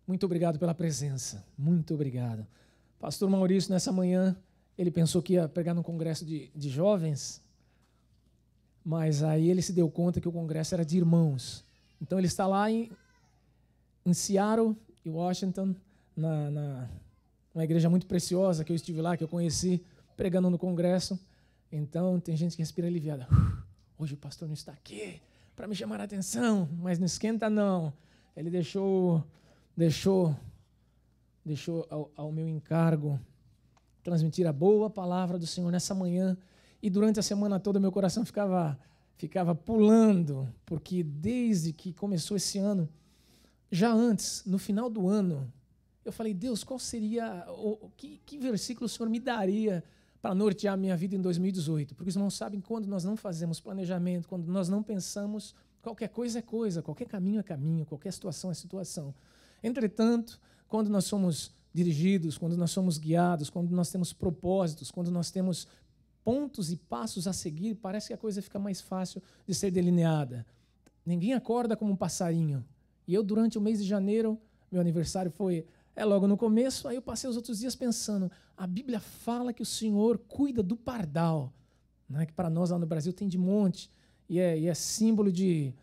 Muito obrigado pela presença. Muito obrigado. Pastor Maurício, nessa manhã, ele pensou que ia pregar num congresso de jovens, mas aí ele se deu conta que o congresso era de irmãos. Então ele está lá em Seattle, em Washington, numa igreja muito preciosa que eu estive lá, que eu conheci, pregando no congresso. Então tem gente que respira aliviada. Hoje o pastor não está aqui para me chamar a atenção, mas não esquenta não. Ele deixou ao meu encargo transmitir a boa palavra do Senhor nessa manhã, e durante a semana toda meu coração ficava pulando, porque desde que começou esse ano, já antes, no final do ano, eu falei, Deus, qual seria, que versículo o Senhor me daria para nortear a minha vida em 2018? Porque os irmãos sabem, quando nós não fazemos planejamento, quando nós não pensamos, qualquer coisa é coisa, qualquer caminho é caminho, qualquer situação é situação. Entretanto, quando nós somos dirigidos, quando nós somos guiados, quando nós temos propósitos, quando nós temos pontos e passos a seguir, parece que a coisa fica mais fácil de ser delineada. Ninguém acorda como um passarinho. E eu, durante o mês de janeiro, meu aniversário foi logo no começo, aí eu passei os outros dias pensando, a Bíblia fala que o Senhor cuida do pardal, né, que para nós lá no Brasil tem de monte, e é símbolo de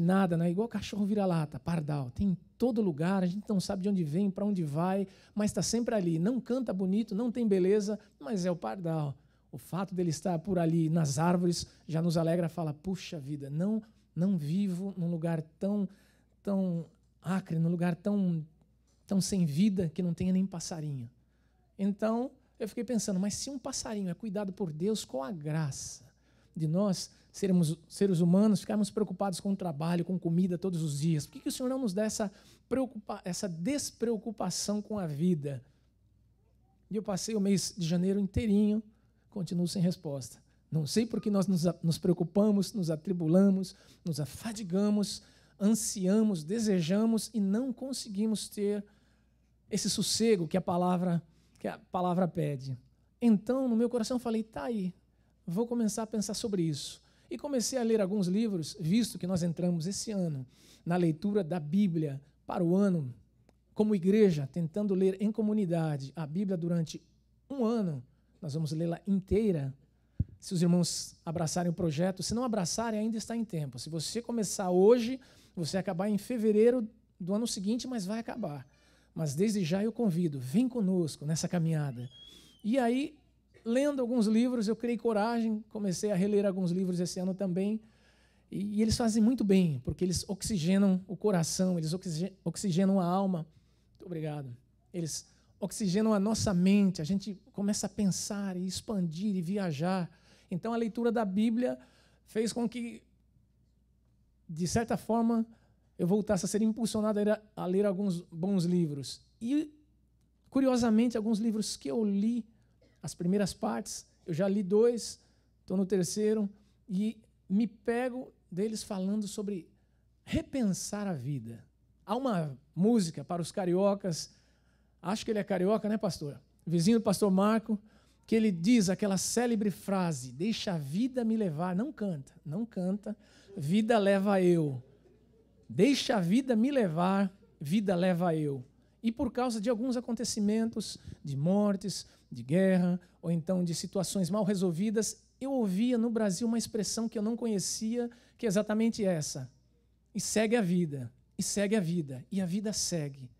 nada, né? Igual cachorro vira-lata, pardal. Tem em todo lugar, a gente não sabe de onde vem, para onde vai, mas está sempre ali. Não canta bonito, não tem beleza, mas é o pardal. O fato dele estar por ali nas árvores já nos alegra, fala, puxa vida, não vivo num lugar tão acre, num lugar tão sem vida que não tenha nem passarinho. Então, eu fiquei pensando, mas se um passarinho é cuidado por Deus, qual a graça de nós sermos seres humanos, ficarmos preocupados com o trabalho, com comida todos os dias? Por que o Senhor não nos dá essa despreocupação com a vida? E eu passei o mês de janeiro inteirinho, continuo sem resposta. Não sei por que nós nos preocupamos, nos atribulamos, nos afadigamos, ansiamos, desejamos e não conseguimos ter esse sossego que a palavra pede. Então, no meu coração, eu falei, tá aí, vou começar a pensar sobre isso. E comecei a ler alguns livros, visto que nós entramos esse ano na leitura da Bíblia para o ano, como igreja, tentando ler em comunidade a Bíblia durante um ano. Nós vamos lê-la inteira, se os irmãos abraçarem o projeto. Se não abraçarem, ainda está em tempo. Se você começar hoje, você vai acabar em fevereiro do ano seguinte, mas vai acabar. Mas desde já eu convido, vem conosco nessa caminhada. E aí, lendo alguns livros, eu criei coragem, comecei a reler alguns livros esse ano também, e eles fazem muito bem, porque eles oxigenam o coração, eles oxigenam a alma. Muito obrigado. Eles oxigenam a nossa mente, a gente começa a pensar e expandir e viajar. Então, a leitura da Bíblia fez com que, de certa forma, eu voltasse a ser impulsionado a ler alguns bons livros. E, curiosamente, alguns livros que eu li, as primeiras partes, eu já li 2, estou no 3º, e me pego deles falando sobre repensar a vida. Há uma música para os cariocas, acho que ele é carioca, né, pastor? Vizinho do pastor Marco, que ele diz aquela célebre frase, deixa a vida me levar, não canta, vida leva eu. Deixa a vida me levar, vida leva eu. E por causa de alguns acontecimentos, de mortes, de guerra, ou então de situações mal resolvidas, eu ouvia no Brasil uma expressão que eu não conhecia, que é exatamente essa. E segue a vida, e segue a vida, e a vida segue.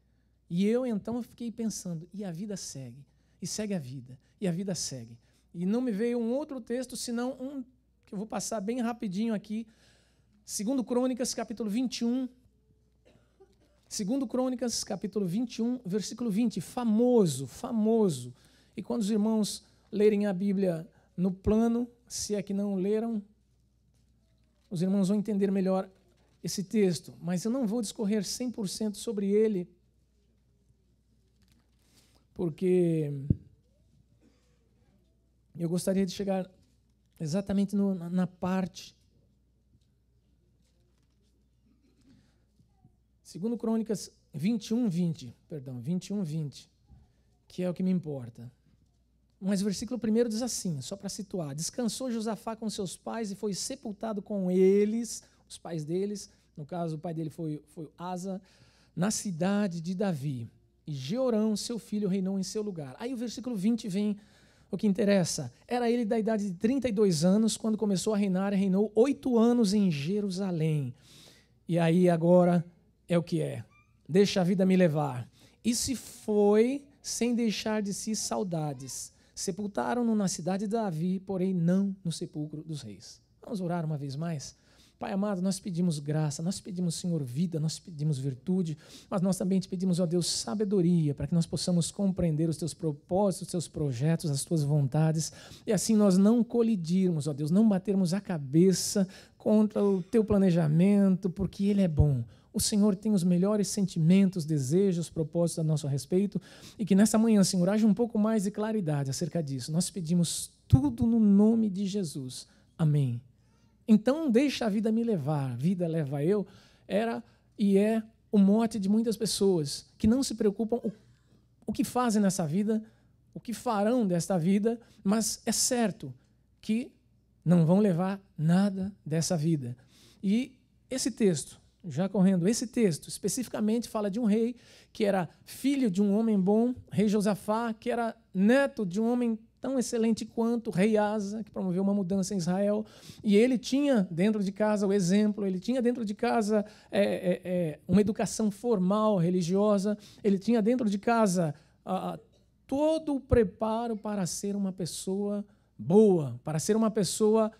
E eu então fiquei pensando, e a vida segue, e segue a vida, e a vida segue. E não me veio um outro texto, senão um que eu vou passar bem rapidinho aqui, 2 Crônicas, capítulo 21, 2 Crônicas, capítulo 21, versículo 20, famoso. E quando os irmãos lerem a Bíblia no plano, se é que não leram, os irmãos vão entender melhor esse texto, mas eu não vou discorrer 100% sobre ele, porque eu gostaria de chegar exatamente na parte. 2 Crônicas 21, 20, que é o que me importa. Mas o versículo 1 diz assim, só para situar, descansou Josafá com seus pais e foi sepultado com eles, os pais deles, no caso o pai dele foi Asa, na cidade de Davi, e Jeorão, seu filho, reinou em seu lugar. Aí o versículo 20 vem o que interessa. Era ele da idade de 32 anos, quando começou a reinar, e reinou 8 anos em Jerusalém. E aí agora é o que é. Deixa a vida me levar. E se foi sem deixar de si saudades. Sepultaram-no na cidade de Davi, porém não no sepulcro dos reis. Vamos orar uma vez mais? Pai amado, nós pedimos graça, nós pedimos, Senhor, vida, nós pedimos virtude, mas nós também te pedimos, ó Deus, sabedoria, para que nós possamos compreender os teus propósitos, os teus projetos, as tuas vontades, e assim nós não colidirmos, ó Deus, não batermos a cabeça contra o teu planejamento, porque ele é bom. O Senhor tem os melhores sentimentos, desejos, propósitos a nosso respeito, e que nessa manhã, Senhor, haja um pouco mais de claridade acerca disso. Nós pedimos tudo no nome de Jesus. Amém. Então, deixa a vida me levar, vida leva eu, era e é o mote de muitas pessoas que não se preocupam o que fazem nessa vida, o que farão desta vida, mas é certo que não vão levar nada dessa vida. E esse texto, já correndo, esse texto especificamente fala de um rei que era filho de um homem bom, rei Josafá, que era neto de um homem tão excelente quanto o rei Asa, que promoveu uma mudança em Israel, e ele tinha dentro de casa o exemplo, ele tinha dentro de casa uma educação formal, religiosa, ele tinha dentro de casa todo o preparo para ser uma pessoa boa, para ser uma pessoa,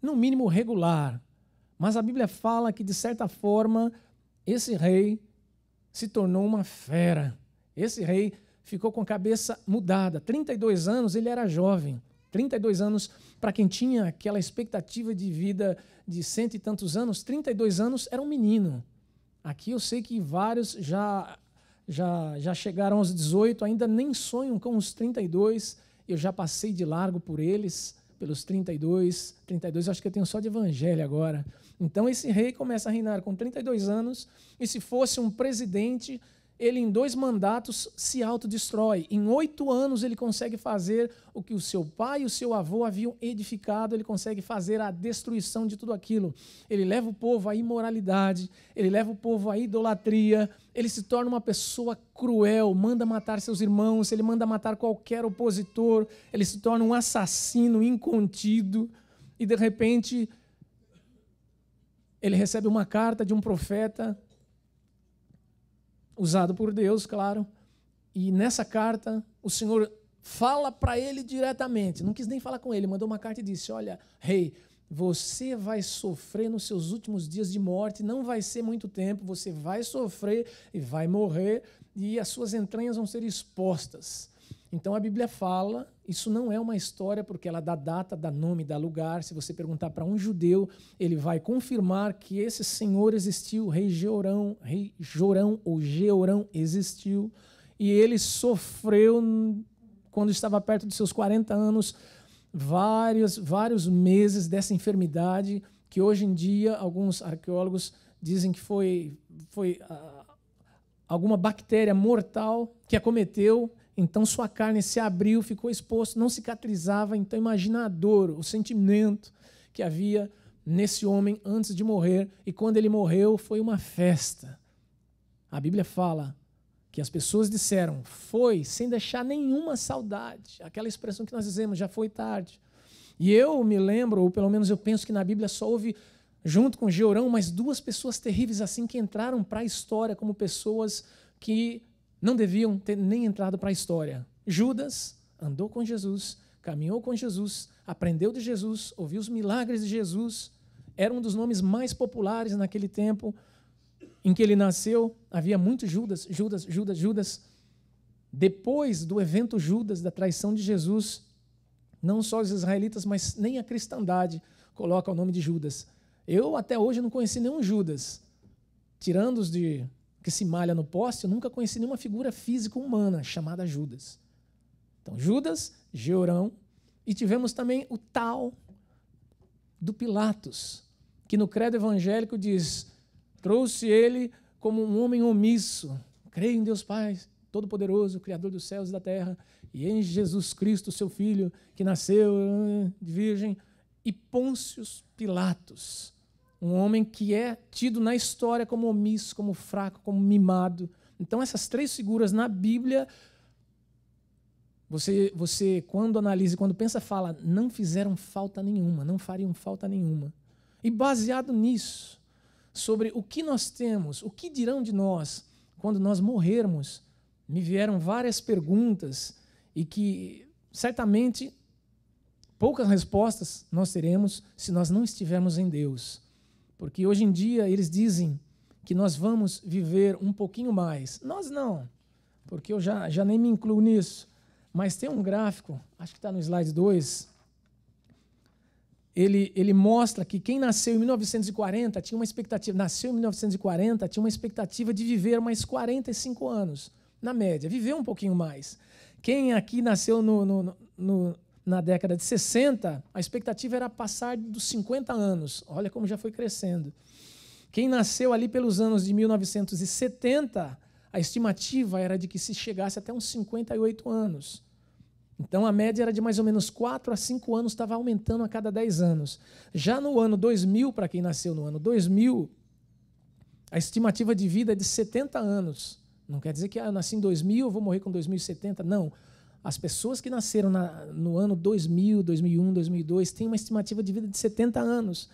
no mínimo, regular. Mas a Bíblia fala que, de certa forma, esse rei se tornou uma fera. Esse rei ficou com a cabeça mudada. 32 anos, ele era jovem. 32 anos, para quem tinha aquela expectativa de vida de 100 e tantos anos, 32 anos era um menino. Aqui eu sei que vários já chegaram aos 18, ainda nem sonham com os 32. Eu já passei de largo por eles, pelos 32. 32 acho que eu tenho só de evangelho agora. Então esse rei começa a reinar com 32 anos, e se fosse um presidente, ele em 2 mandatos se autodestrói. Em 8 anos ele consegue fazer o que o seu pai e o seu avô haviam edificado, ele consegue fazer a destruição de tudo aquilo. Ele leva o povo à imoralidade, ele leva o povo à idolatria, ele se torna uma pessoa cruel, manda matar seus irmãos, ele manda matar qualquer opositor, ele se torna um assassino incontido, e de repente ele recebe uma carta de um profeta, usado por Deus, claro, e nessa carta o Senhor fala para ele diretamente, não quis nem falar com ele, mandou uma carta e disse: olha, rei, você vai sofrer nos seus últimos dias de morte, não vai ser muito tempo, você vai sofrer e vai morrer, e as suas entranhas vão ser expostas. Então a Bíblia fala, isso não é uma história porque ela dá data, dá nome, dá lugar. Se você perguntar para um judeu, ele vai confirmar que esse senhor existiu, o rei Jorão ou Jeorão existiu, e ele sofreu, quando estava perto dos seus 40 anos, vários meses dessa enfermidade, que hoje em dia alguns arqueólogos dizem que foi alguma bactéria mortal que acometeu. Então sua carne se abriu, ficou exposto, não cicatrizava. Então imagina a dor, o sentimento que havia nesse homem antes de morrer. E quando ele morreu, foi uma festa. A Bíblia fala que as pessoas disseram, foi sem deixar nenhuma saudade. Aquela expressão que nós dizemos, já foi tarde. E eu me lembro, ou pelo menos eu penso que na Bíblia só houve, junto com Jeorão, mais 2 pessoas terríveis assim que entraram para a história como pessoas que não deviam ter nem entrado para a história. Judas andou com Jesus, caminhou com Jesus, aprendeu de Jesus, ouviu os milagres de Jesus, era um dos nomes mais populares naquele tempo em que ele nasceu. Havia muitos Judas. Depois do evento Judas, da traição de Jesus, não só os israelitas, mas nem a cristandade coloca o nome de Judas. Eu até hoje não conheci nenhum Judas, tirando os que se malha no poste, eu nunca conheci nenhuma figura física humana chamada Judas. Então, Judas, Jeorão, e tivemos também o tal do Pilatos, que no credo evangélico diz, trouxe ele como um homem omisso, creio em Deus Pai Todo-Poderoso, Criador dos céus e da terra, e em Jesus Cristo, seu Filho, que nasceu de virgem, e Pôncio Pilatos, Um homem que é tido na história como omisso, como fraco, como mimado. Então, essas três figuras na Bíblia, você quando analisa, quando pensa, fala, não fizeram falta nenhuma, não fariam falta nenhuma. E baseado nisso, sobre o que nós temos, o que dirão de nós quando nós morrermos, me vieram várias perguntas e que certamente poucas respostas nós teremos se nós não estivermos em Deus. Porque hoje em dia eles dizem que nós vamos viver um pouquinho mais. Nós não, porque eu já nem me incluo nisso. Mas tem um gráfico, acho que está no slide 2, ele mostra que quem nasceu em 1940 tinha uma expectativa, tinha uma expectativa de viver mais 45 anos, na média, viveu um pouquinho mais. Quem aqui nasceu na década de 60, a expectativa era passar dos 50 anos. Olha como já foi crescendo. Quem nasceu ali pelos anos de 1970, a estimativa era de que se chegasse até uns 58 anos. Então, a média era de mais ou menos 4 a 5 anos, estava aumentando a cada 10 anos. Já no ano 2000, para quem nasceu no ano 2000, a estimativa de vida é de 70 anos. Não quer dizer que eu nasci em 2000, eu vou morrer com 2070. Não. As pessoas que nasceram no ano 2000, 2001, 2002, têm uma estimativa de vida de 70 anos.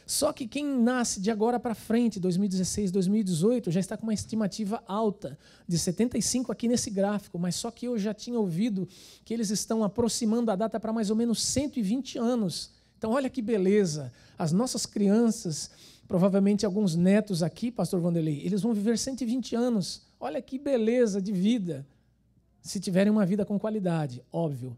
Só que quem nasce de agora para frente, 2016, 2018, já está com uma estimativa alta, de 75 aqui nesse gráfico, mas só que eu já tinha ouvido que eles estão aproximando a data para mais ou menos 120 anos. Então, olha que beleza. As nossas crianças, provavelmente alguns netos aqui, pastor Vanderlei, eles vão viver 120 anos. Olha que beleza de vida, se tiverem uma vida com qualidade, óbvio.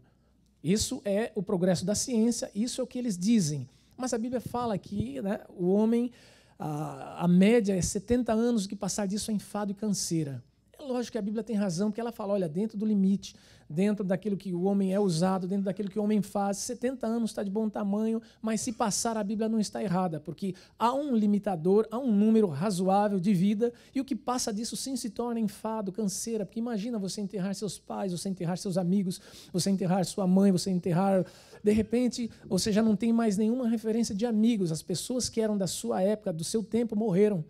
Isso é o progresso da ciência, isso é o que eles dizem. Mas a Bíblia fala que, né, o homem, a média é 70 anos, que passar disso é enfado e canseira. É lógico que a Bíblia tem razão, porque ela fala, olha, dentro do limite, dentro daquilo que o homem é usado, dentro daquilo que o homem faz, 70 anos está de bom tamanho, mas se passar, a Bíblia não está errada, porque há um limitador, há um número razoável de vida, e o que passa disso sim se torna enfado, canseira, porque imagina você enterrar seus pais, você enterrar seus amigos, você enterrar sua mãe, você enterrar... De repente, você já não tem mais nenhuma referência de amigos, as pessoas que eram da sua época, do seu tempo, morreram.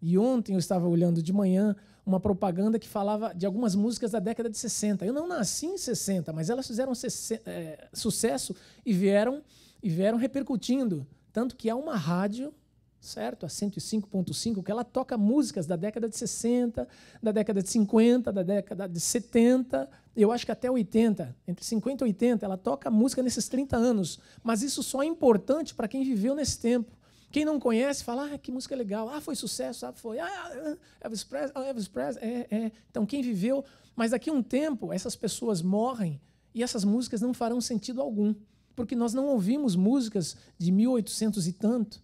E ontem eu estava olhando de manhã uma propaganda que falava de algumas músicas da década de 60. Eu não nasci em 60, mas elas fizeram sucesso e vieram repercutindo. Tanto que há uma rádio, certo? A 105.5, que ela toca músicas da década de 60, da década de 50, da década de 70, eu acho que até 80, entre 50 e 80, ela toca música nesses 30 anos. Mas isso só é importante para quem viveu nesse tempo. Quem não conhece, fala, que música legal, foi sucesso, foi, Elvis Presley, Então, quem viveu, mas daqui a um tempo, essas pessoas morrem e essas músicas não farão sentido algum, porque nós não ouvimos músicas de 1800 e tanto,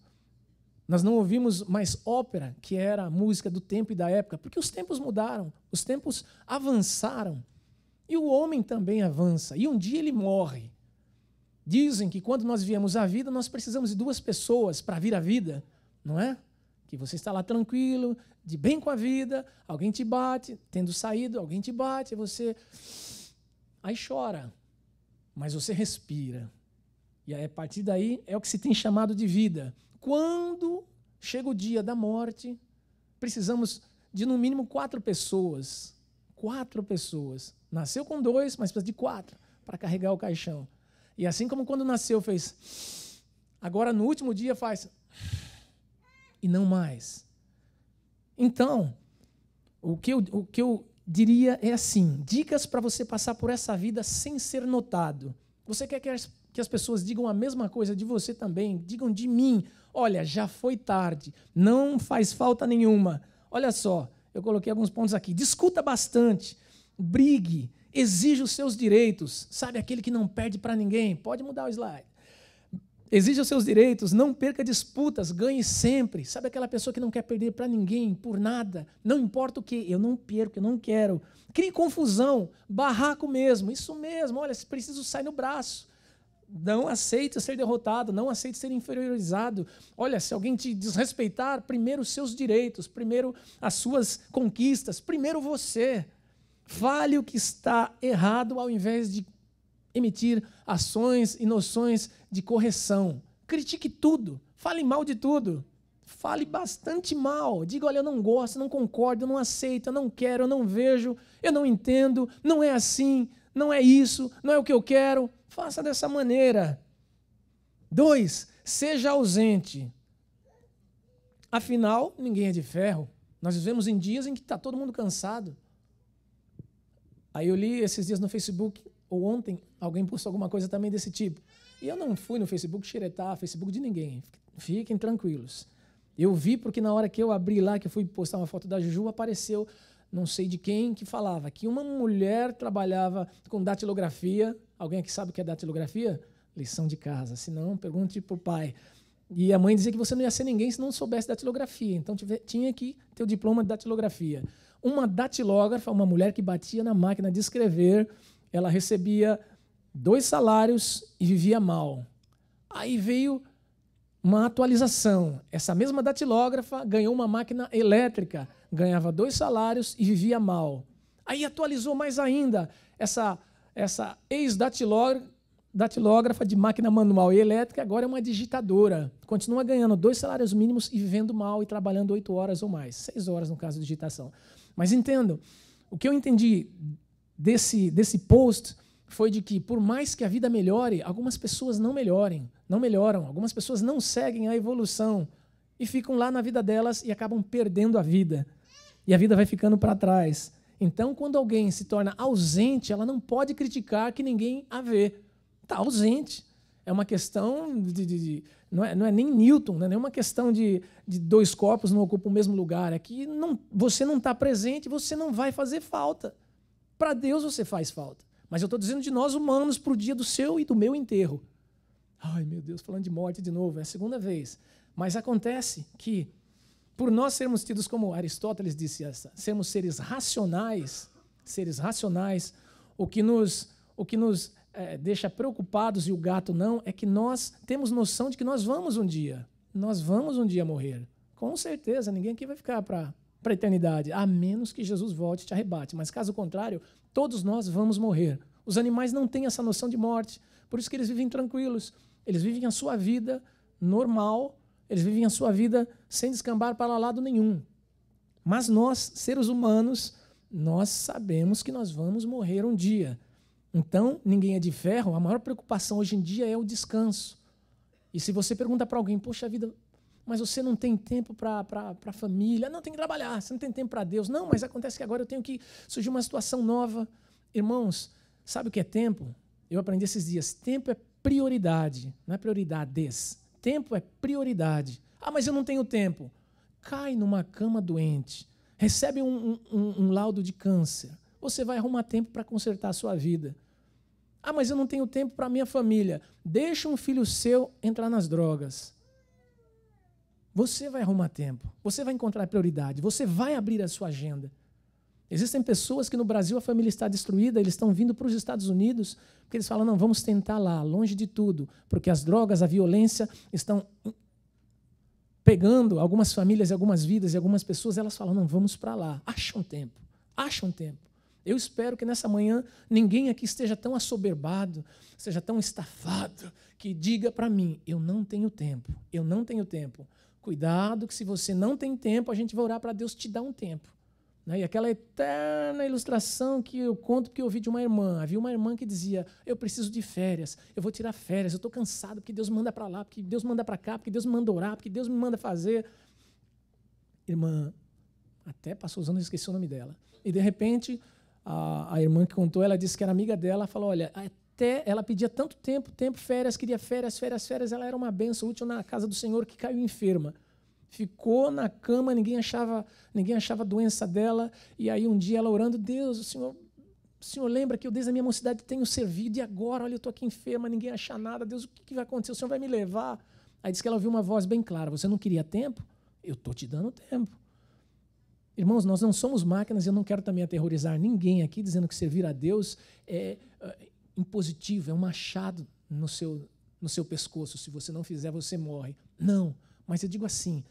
nós não ouvimos mais ópera, que era a música do tempo e da época, porque os tempos mudaram, os tempos avançaram, e o homem também avança, e um dia ele morre. Dizem que quando nós viemos à vida, nós precisamos de 2 pessoas para vir à vida, não é? Que você está lá tranquilo, de bem com a vida, alguém te bate, tendo saído, alguém te bate, você aí chora, mas você respira. E aí, a partir daí é o que se tem chamado de vida. Quando chega o dia da morte, precisamos de no mínimo 4 pessoas. 4 pessoas. Nasceu com 2, mas precisa de 4 para carregar o caixão. E assim como quando nasceu fez, agora no último dia faz, e não mais. Então, o que eu diria é assim, dicas para você passar por essa vida sem ser notado. Você quer que as pessoas digam a mesma coisa de você também, digam de mim, olha, já foi tarde, não faz falta nenhuma. Olha só, eu coloquei alguns pontos aqui, discuta bastante, brigue, exija os seus direitos, sabe, aquele que não perde para ninguém, pode mudar o slide. Exija os seus direitos, não perca disputas, ganhe sempre. Sabe aquela pessoa que não quer perder para ninguém, por nada, não importa o que, eu não perco, eu não quero. Crie confusão, barraco mesmo, isso mesmo, olha, se preciso sai no braço. Não aceite ser derrotado, não aceite ser inferiorizado. Olha, se alguém te desrespeitar, primeiro os seus direitos, primeiro as suas conquistas, primeiro você. Fale o que está errado ao invés de emitir ações e noções de correção. Critique tudo. Fale mal de tudo. Fale bastante mal. Diga, olha, eu não gosto, não concordo, eu não aceito, eu não quero, eu não vejo, eu não entendo, não é assim, não é isso, não é o que eu quero. Faça dessa maneira. 2, seja ausente. Afinal, ninguém é de ferro. Nós vivemos em dias em que está todo mundo cansado. Aí eu li esses dias no Facebook, ou ontem, alguém postou alguma coisa também desse tipo. E eu não fui no Facebook xeretar Facebook de ninguém. Fiquem tranquilos. Eu vi porque na hora que eu abri lá, que eu fui postar uma foto da Juju, apareceu, não sei de quem, que falava que uma mulher trabalhava com datilografia. Alguém aqui sabe o que é datilografia? Lição de casa. Se não, pergunte para o pai. E a mãe dizia que você não ia ser ninguém se não soubesse datilografia. Então tinha que ter o diploma de datilografia. Uma datilógrafa, uma mulher que batia na máquina de escrever, ela recebia 2 salários e vivia mal. Aí veio uma atualização. Essa mesma datilógrafa ganhou uma máquina elétrica, ganhava 2 salários e vivia mal. Aí atualizou mais ainda. Essa ex-datilógrafa de máquina manual e elétrica agora é uma digitadora. Continua ganhando 2 salários mínimos e vivendo mal e trabalhando 8 horas ou mais. 6 horas no caso de digitação. Mas entendam, o que eu entendi desse post foi de que, por mais que a vida melhore, algumas pessoas não melhoram, algumas pessoas não seguem a evolução e ficam lá na vida delas e acabam perdendo a vida. E a vida vai ficando para trás. Então, quando alguém se torna ausente, ela não pode criticar que ninguém a vê. Está ausente. É uma questão não é nem Newton, não é nenhuma questão de 2 corpos não ocupam o mesmo lugar. É que você não está presente, você não vai fazer falta. Para Deus você faz falta. Mas eu estou dizendo de nós humanos para o dia do seu e do meu enterro. Ai, meu Deus, falando de morte de novo, é a segunda vez. Mas acontece que, por nós sermos tidos como Aristóteles disse sermos seres racionais, o que nos deixa preocupados e o gato não, é que nós temos noção de que nós vamos um dia morrer. Com certeza, ninguém aqui vai ficar para a eternidade, a menos que Jesus volte e te arrebate. Mas caso contrário, todos nós vamos morrer. Os animais não têm essa noção de morte, por isso que eles vivem tranquilos. Eles vivem a sua vida normal, eles vivem a sua vida sem descambar para lado nenhum. Mas nós, seres humanos, nós sabemos que nós vamos morrer um dia. Então, ninguém é de ferro, a maior preocupação hoje em dia é o descanso. E se você pergunta para alguém, poxa vida, mas você não tem tempo para a família, não, tem que trabalhar, você não tem tempo para Deus. Não, mas acontece que agora eu tenho que surgir uma situação nova. Irmãos, sabe o que é tempo? Eu aprendi esses dias, tempo é prioridade, não é prioridades. Tempo é prioridade. Ah, mas eu não tenho tempo. Cai numa cama doente, recebe um laudo de câncer. Você vai arrumar tempo para consertar a sua vida. Ah, mas eu não tenho tempo para a minha família. Deixa um filho seu entrar nas drogas. Você vai arrumar tempo. Você vai encontrar prioridade. Você vai abrir a sua agenda. Existem pessoas que no Brasil a família está destruída, eles estão vindo para os Estados Unidos, porque eles falam, não, vamos tentar lá, longe de tudo, porque as drogas, a violência estão pegando algumas famílias, algumas vidas e algumas pessoas, elas falam, não, vamos para lá. Acham tempo. Eu espero que nessa manhã ninguém aqui esteja tão assoberbado, esteja tão estafado, que diga para mim, eu não tenho tempo. Cuidado que se você não tem tempo, a gente vai orar para Deus te dar um tempo. E aquela eterna ilustração que eu conto porque eu ouvi de uma irmã. Havia uma irmã que dizia, eu preciso de férias, eu vou tirar férias, eu estou cansado porque Deus me manda para lá, porque Deus me manda para cá, porque Deus me manda orar, porque Deus me manda fazer. Irmã, até passou os anos e esqueci o nome dela. E de repente, a irmã que contou, ela disse que era amiga dela, falou, olha, até ela pedia tanto tempo, férias, queria férias, ela era uma bênção útil na casa do Senhor que caiu enferma. Ficou na cama, ninguém achava a doença dela, e aí um dia ela orando, Deus, o Senhor lembra que eu desde a minha mocidade tenho servido, e agora, olha, eu estou aqui enferma, ninguém acha nada, Deus, o que vai acontecer? O Senhor vai me levar? Aí disse que ela ouviu uma voz bem clara, você não queria tempo? Eu estou te dando tempo. Irmãos, nós não somos máquinas, e eu não quero também aterrorizar ninguém aqui, dizendo que servir a Deus é impositivo, é um machado no seu pescoço, se você não fizer, você morre. Não, mas eu digo assim,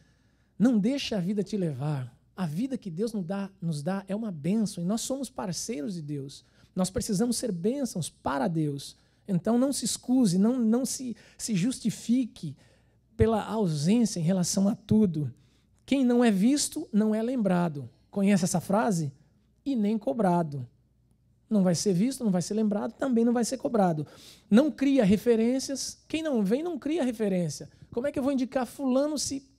não deixe a vida te levar. A vida que Deus nos dá é uma bênção, e nós somos parceiros de Deus. Nós precisamos ser bênçãos para Deus. Então não se excuse, não se justifique pela ausência em relação a tudo. Quem não é visto, não é lembrado. Conhece essa frase? E nem cobrado. Não vai ser visto, não vai ser lembrado, também não vai ser cobrado. Não cria referências. Quem não vem, não cria referência. Como é que eu vou indicar fulano se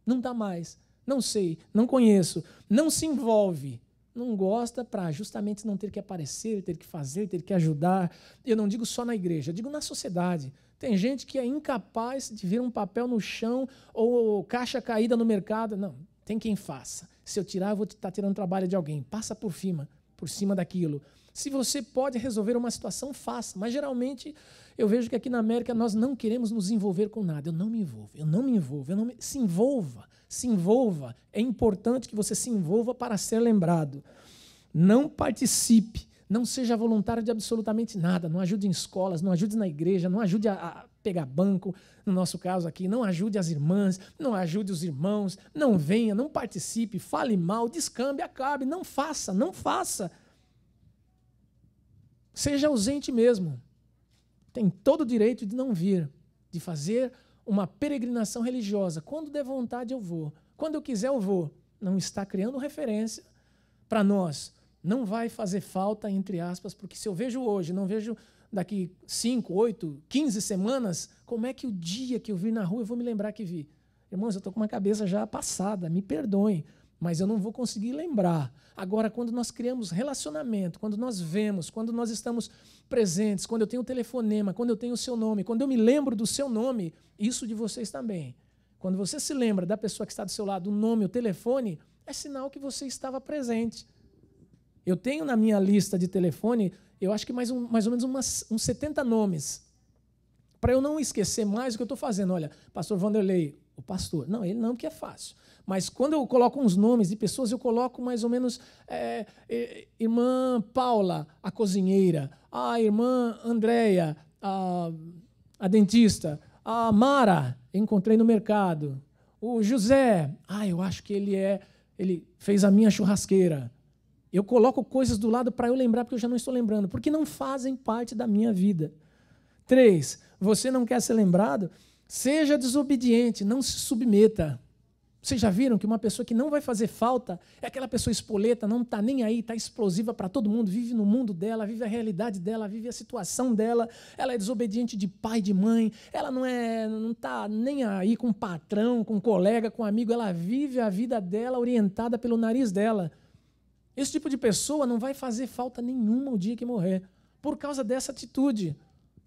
não dá mais? Não sei, não conheço. Não se envolve. Não gosta para justamente não ter que aparecer, ter que fazer, ter que ajudar. Eu não digo só na igreja, eu digo na sociedade. Tem gente que é incapaz de ver um papel no chão ou caixa caída no mercado. Não, tem quem faça. Se eu tirar, eu vou estar tirando trabalho de alguém. Passa por cima daquilo. Se você pode resolver uma situação, faça. Mas, geralmente, eu vejo que aqui na América nós não queremos nos envolver com nada. Eu não me envolvo. Se envolva. É importante que você se envolva para ser lembrado. Não participe. Não seja voluntário de absolutamente nada. Não ajude em escolas, não ajude na igreja, não ajude a pegar banco, no nosso caso aqui. Não ajude as irmãs, não ajude os irmãos. Não venha, não participe, fale mal, descambe, acabe. Não faça. Seja ausente mesmo. Tem todo o direito de não vir, de fazer uma peregrinação religiosa. Quando der vontade, eu vou. Quando eu quiser, eu vou. Não está criando referência para nós. Não vai fazer falta, entre aspas, porque se eu vejo hoje, não vejo daqui 5, 8, 15 semanas, como é que o dia que eu vi na rua eu vou me lembrar que vi? Irmãos, eu estou com uma cabeça já passada, me perdoem, mas eu não vou conseguir lembrar. Agora, quando nós criamos relacionamento, quando nós vemos, quando nós estamos presentes, quando eu tenho o telefonema, quando eu tenho o seu nome, quando eu me lembro do seu nome, isso de vocês também. Quando você se lembra da pessoa que está do seu lado, o nome, o telefone, é sinal que você estava presente. Eu tenho na minha lista de telefone, eu acho que mais ou menos uns 70 nomes. Para eu não esquecer mais o que eu estou fazendo. Olha, pastor Vanderlei, o pastor. Não, ele não, porque é fácil. Mas quando eu coloco uns nomes de pessoas, eu coloco mais ou menos irmã Paula, a cozinheira, a irmã Andréia, a dentista, a Mara, encontrei no mercado, o José, eu acho que ele fez a minha churrasqueira. Eu coloco coisas do lado para eu lembrar, porque eu já não estou lembrando, porque não fazem parte da minha vida. 3, você não quer ser lembrado? Seja desobediente, não se submeta. Vocês já viram que uma pessoa que não vai fazer falta é aquela pessoa espoleta, não está nem aí, está explosiva para todo mundo, vive no mundo dela, vive a realidade dela, vive a situação dela, ela é desobediente de pai, de mãe, ela não está nem aí com o patrão, com o colega, com o amigo, ela vive a vida dela orientada pelo nariz dela. Esse tipo de pessoa não vai fazer falta nenhuma o dia que morrer, por causa dessa atitude.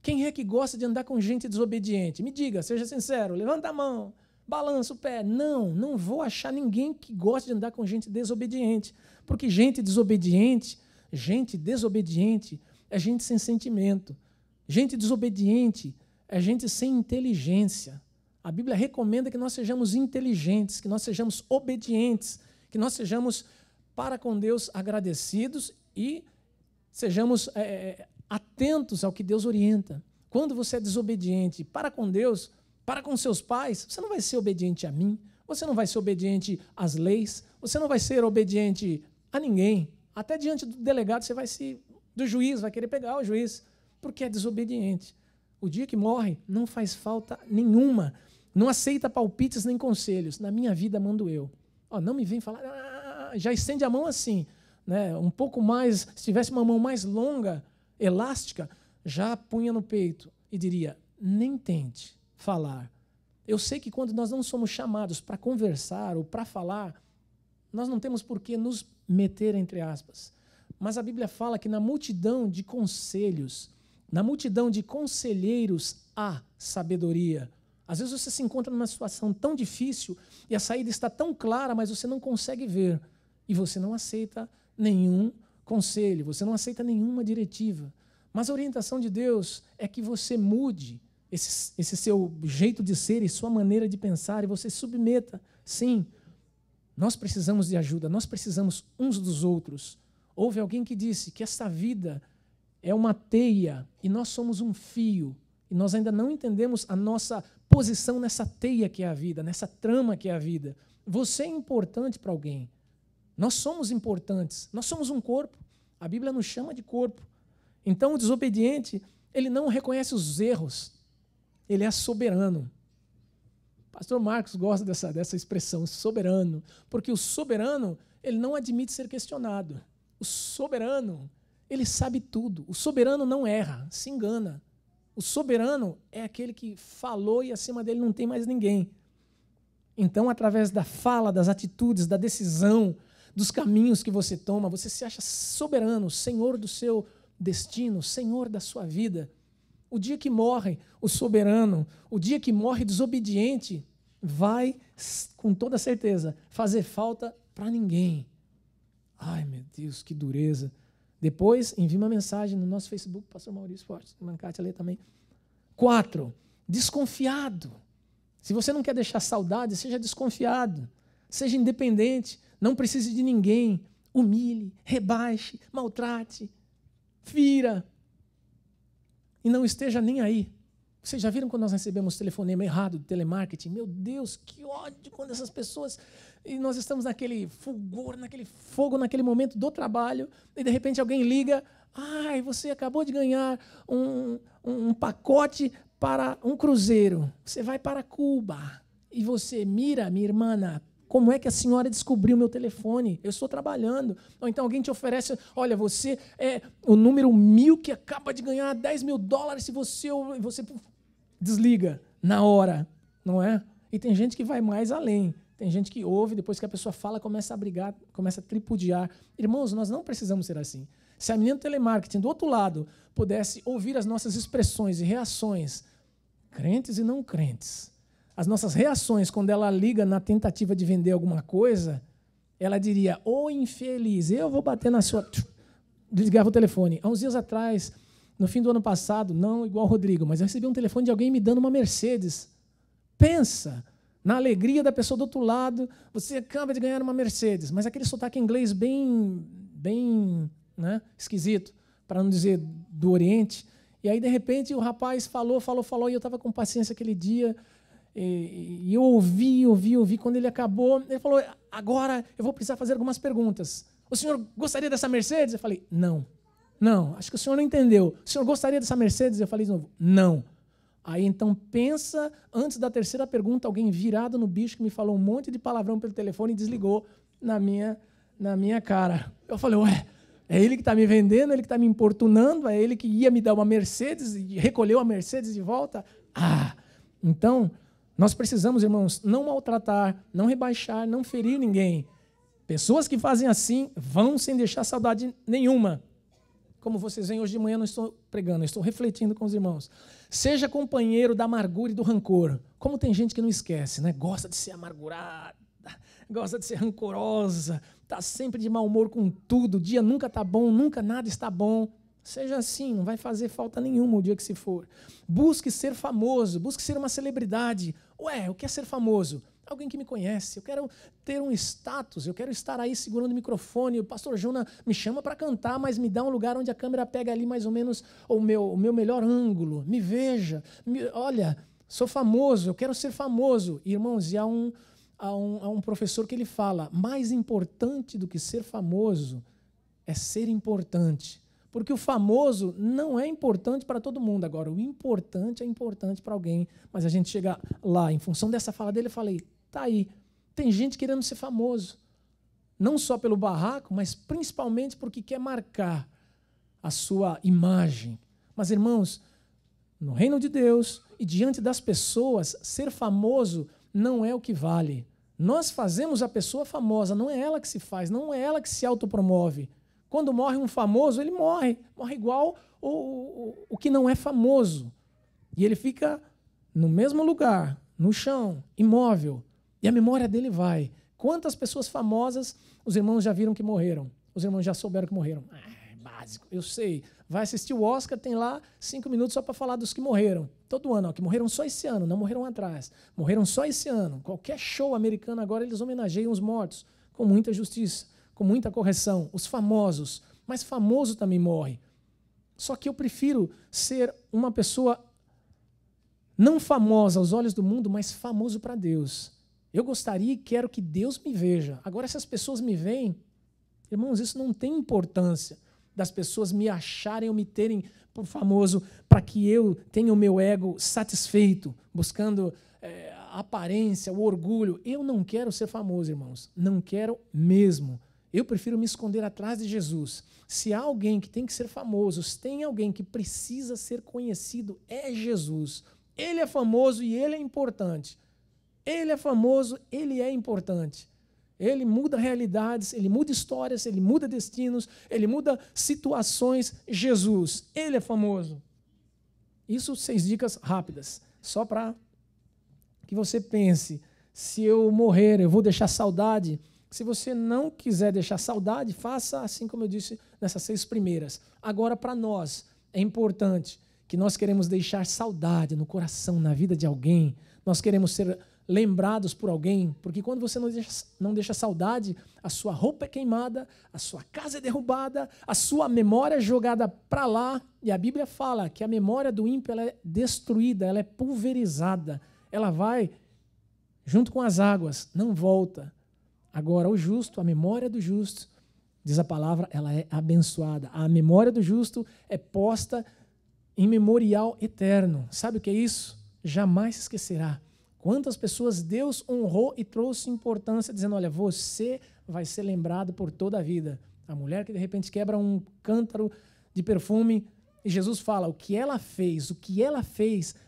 Quem é que gosta de andar com gente desobediente? Me diga, seja sincero, levanta a mão, balança o pé. Não vou achar ninguém que goste de andar com gente desobediente, porque gente desobediente é gente sem sentimento. Gente desobediente é gente sem inteligência. A Bíblia recomenda que nós sejamos inteligentes, que nós sejamos obedientes, que nós sejamos para com Deus agradecidos e sejamos atentos ao que Deus orienta. Quando você é desobediente para com Deus, para com seus pais, você não vai ser obediente a mim, você não vai ser obediente às leis, você não vai ser obediente a ninguém. Até diante do delegado, do juiz, vai querer pegar o juiz, porque é desobediente. O dia que morre, não faz falta nenhuma, não aceita palpites nem conselhos. Na minha vida, mando eu. Não me vem falar... Já estende a mão assim, né? Um pouco mais, se tivesse uma mão mais longa, elástica, já punha no peito e diria, nem tente falar. Eu sei que quando nós não somos chamados para conversar ou para falar, nós não temos por que nos meter, entre aspas. Mas a Bíblia fala que na multidão de conselhos, na multidão de conselheiros, há sabedoria. Às vezes você se encontra numa situação tão difícil e a saída está tão clara, mas você não consegue ver. E você não aceita nenhum conselho, você não aceita nenhuma diretiva. Mas a orientação de Deus é que você mude esse seu jeito de ser e sua maneira de pensar e você se submeta. Sim, nós precisamos de ajuda, nós precisamos uns dos outros. Houve alguém que disse que essa vida é uma teia e nós somos um fio. E nós ainda não entendemos a nossa posição nessa teia que é a vida, nessa trama que é a vida. Você é importante para alguém. Nós somos importantes, nós somos um corpo. A Bíblia nos chama de corpo. Então, o desobediente, ele não reconhece os erros, ele é soberano. Pastor Marcos gosta dessa expressão, soberano, porque o soberano, ele não admite ser questionado. O soberano, ele sabe tudo. O soberano não erra, se engana. O soberano é aquele que falou e acima dele não tem mais ninguém. Então, através da fala, das atitudes, da decisão, dos caminhos que você toma, você se acha soberano, senhor do seu destino, senhor da sua vida. O dia que morre o soberano, o dia que morre desobediente, vai, com toda certeza, fazer falta para ninguém. Ai, meu Deus, que dureza. Depois, envie uma mensagem no nosso Facebook, pastor Maurício Fortes, Mancate ali também. 4, desconfiado. Se você não quer deixar saudade, seja desconfiado. Seja independente, não precise de ninguém. Humilhe, rebaixe, maltrate, fira. E não esteja nem aí. Vocês já viram quando nós recebemos telefonema errado de telemarketing? Meu Deus, que ódio quando essas pessoas... E nós estamos naquele fulgor, naquele fogo, naquele momento do trabalho, e de repente alguém liga, ai, você acabou de ganhar um pacote para um cruzeiro. Você vai para Cuba. E você, mira, minha irmã, como é que a senhora descobriu meu telefone? Eu estou trabalhando. Ou então alguém te oferece, olha, você é o número 1000 que acaba de ganhar $10.000 se você desliga na hora, não é? E tem gente que vai mais além. Tem gente que ouve, depois que a pessoa fala, começa a brigar, começa a tripudiar. Irmãos, nós não precisamos ser assim. Se a menina do telemarketing, do outro lado, pudesse ouvir as nossas expressões e reações, crentes e não crentes, as nossas reações quando ela liga na tentativa de vender alguma coisa, ela diria, ô infeliz, eu vou bater na sua... Desligava o telefone. Há uns dias atrás, no fim do ano passado, não igual o Rodrigo, mas eu recebi um telefone de alguém me dando uma Mercedes. Pensa na alegria da pessoa do outro lado, você acaba de ganhar uma Mercedes, mas aquele sotaque inglês bem né, esquisito, para não dizer do Oriente. E aí, de repente, o rapaz falou, e eu estava com paciência aquele dia, e eu ouvi. Quando ele acabou, ele falou, agora eu vou precisar fazer algumas perguntas. O senhor gostaria dessa Mercedes? Eu falei, não, acho que o senhor não entendeu. O senhor gostaria dessa Mercedes? Eu falei de novo, não. Aí, então, pensa, antes da terceira pergunta, alguém virado no bicho que me falou um monte de palavrão pelo telefone e desligou na minha cara. Eu falei, ué, é ele que está me vendendo, é ele que está me importunando, é ele que ia me dar uma Mercedes e recolheu a Mercedes de volta? Então, nós precisamos, irmãos, não maltratar, não rebaixar, não ferir ninguém. Pessoas que fazem assim vão sem deixar saudade nenhuma. Como vocês veem, hoje de manhã eu não estou pregando, eu estou refletindo com os irmãos. Seja companheiro da amargura e do rancor. Como tem gente que não esquece, né? Gosta de ser amargurada, gosta de ser rancorosa, está sempre de mau humor com tudo, o dia nunca está bom, nunca nada está bom. Seja assim, não vai fazer falta nenhuma o dia que se for. Busque ser famoso, busque ser uma celebridade. Ué, o que é ser famoso? Alguém que me conhece, eu quero ter um status, eu quero estar aí segurando o microfone, o pastor Juna me chama para cantar, mas me dá um lugar onde a câmera pega ali mais ou menos o meu melhor ângulo, me veja, olha, sou famoso, eu quero ser famoso. Irmãos, e há um professor que ele fala, mais importante do que ser famoso é ser importante, porque o famoso não é importante para todo mundo. Agora, o importante é importante para alguém, mas a gente chega lá, em função dessa fala dele, eu falei, tá aí, tem gente querendo ser famoso, não só pelo barraco, mas principalmente porque quer marcar a sua imagem. Mas, irmãos, no reino de Deus e diante das pessoas, ser famoso não é o que vale. Nós fazemos a pessoa famosa, não é ela que se faz, não é ela que se autopromove. Quando morre um famoso, ele morre igual o que não é famoso. E ele fica no mesmo lugar, no chão, imóvel. E a memória dele vai. Quantas pessoas famosas os irmãos já viram que morreram? Os irmãos já souberam que morreram. Básico, eu sei. Vai assistir o Oscar, tem lá 5 minutos só para falar dos que morreram. Todo ano, que morreram só esse ano, não morreram atrás. Morreram só esse ano. Qualquer show americano agora, eles homenageiam os mortos com muita justiça, com muita correção. Os famosos. Mas famoso também morre. Só que eu prefiro ser uma pessoa não famosa aos olhos do mundo, mas famoso para Deus. Eu gostaria e quero que Deus me veja. Agora, se as pessoas me veem, irmãos, isso não tem importância das pessoas me acharem ou me terem por famoso para que eu tenha o meu ego satisfeito, buscando a aparência, o orgulho. Eu não quero ser famoso, irmãos. Não quero mesmo. Eu prefiro me esconder atrás de Jesus. Se há alguém que tem que ser famoso, se tem alguém que precisa ser conhecido, é Jesus. Ele é famoso e ele é importante. Ele é famoso, ele é importante. Ele muda realidades, ele muda histórias, ele muda destinos, ele muda situações. Jesus, ele é famoso. Isso 6 dicas rápidas, só para que você pense, se eu morrer, eu vou deixar saudade? Se você não quiser deixar saudade, faça assim como eu disse nessas 6 primeiras. Agora, para nós, é importante que nós queremos deixar saudade no coração, na vida de alguém. Nós queremos ser lembrados por alguém, porque quando você não deixa saudade, a sua roupa é queimada, a sua casa é derrubada, a sua memória é jogada para lá, e a Bíblia fala que a memória do ímpio ela é destruída, ela é pulverizada, ela vai junto com as águas, não volta. Agora, o justo, a memória do justo, diz a palavra, ela é abençoada. A memória do justo é posta em memorial eterno. Sabe o que é isso? Jamais se esquecerá. Quantas pessoas Deus honrou e trouxe importância, dizendo, olha, você vai ser lembrado por toda a vida. A mulher que de repente quebra um cântaro de perfume, e Jesus fala, o que ela fez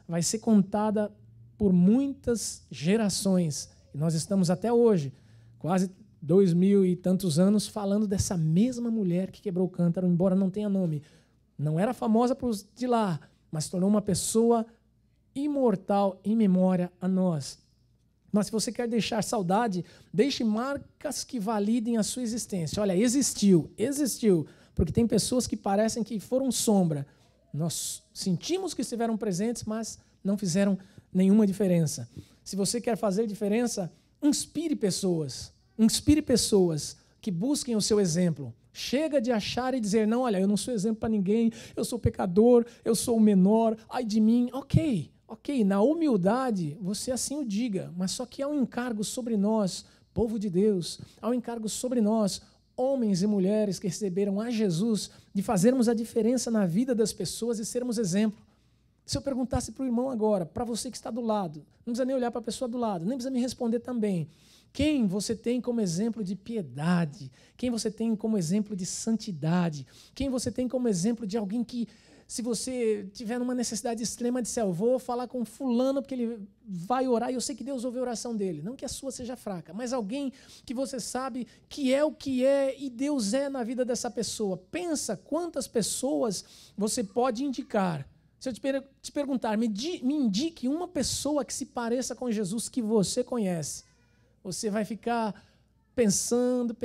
vai ser contada por muitas gerações. E nós estamos até hoje, quase 2000 e tantos anos, falando dessa mesma mulher que quebrou o cântaro, embora não tenha nome. Não era famosa por de lá, mas tornou uma pessoa imortal em memória a nós. Mas se você quer deixar saudade, deixe marcas que validem a sua existência. Olha, existiu, porque tem pessoas que parecem que foram sombra. Nós sentimos que estiveram presentes, mas não fizeram nenhuma diferença. Se você quer fazer diferença, inspire pessoas que busquem o seu exemplo. Chega de achar e dizer, não, olha, eu não sou exemplo para ninguém, eu sou pecador, eu sou o menor, ai de mim. Ok, na humildade você assim o diga, mas só que há um encargo sobre nós, povo de Deus, há um encargo sobre nós, homens e mulheres que receberam a Jesus, de fazermos a diferença na vida das pessoas e sermos exemplo. Se eu perguntasse para o irmão agora, para você que está do lado, não precisa nem olhar para a pessoa do lado, nem precisa me responder também, quem você tem como exemplo de piedade, quem você tem como exemplo de santidade, quem você tem como exemplo de alguém que, se você tiver numa necessidade extrema de eu vou falar com fulano porque ele vai orar e eu sei que Deus ouve a oração dele. Não que a sua seja fraca, mas alguém que você sabe que é o que é e Deus é na vida dessa pessoa. Pensa quantas pessoas você pode indicar. Se eu te perguntar, me indique uma pessoa que se pareça com Jesus que você conhece. Você vai ficar pensando,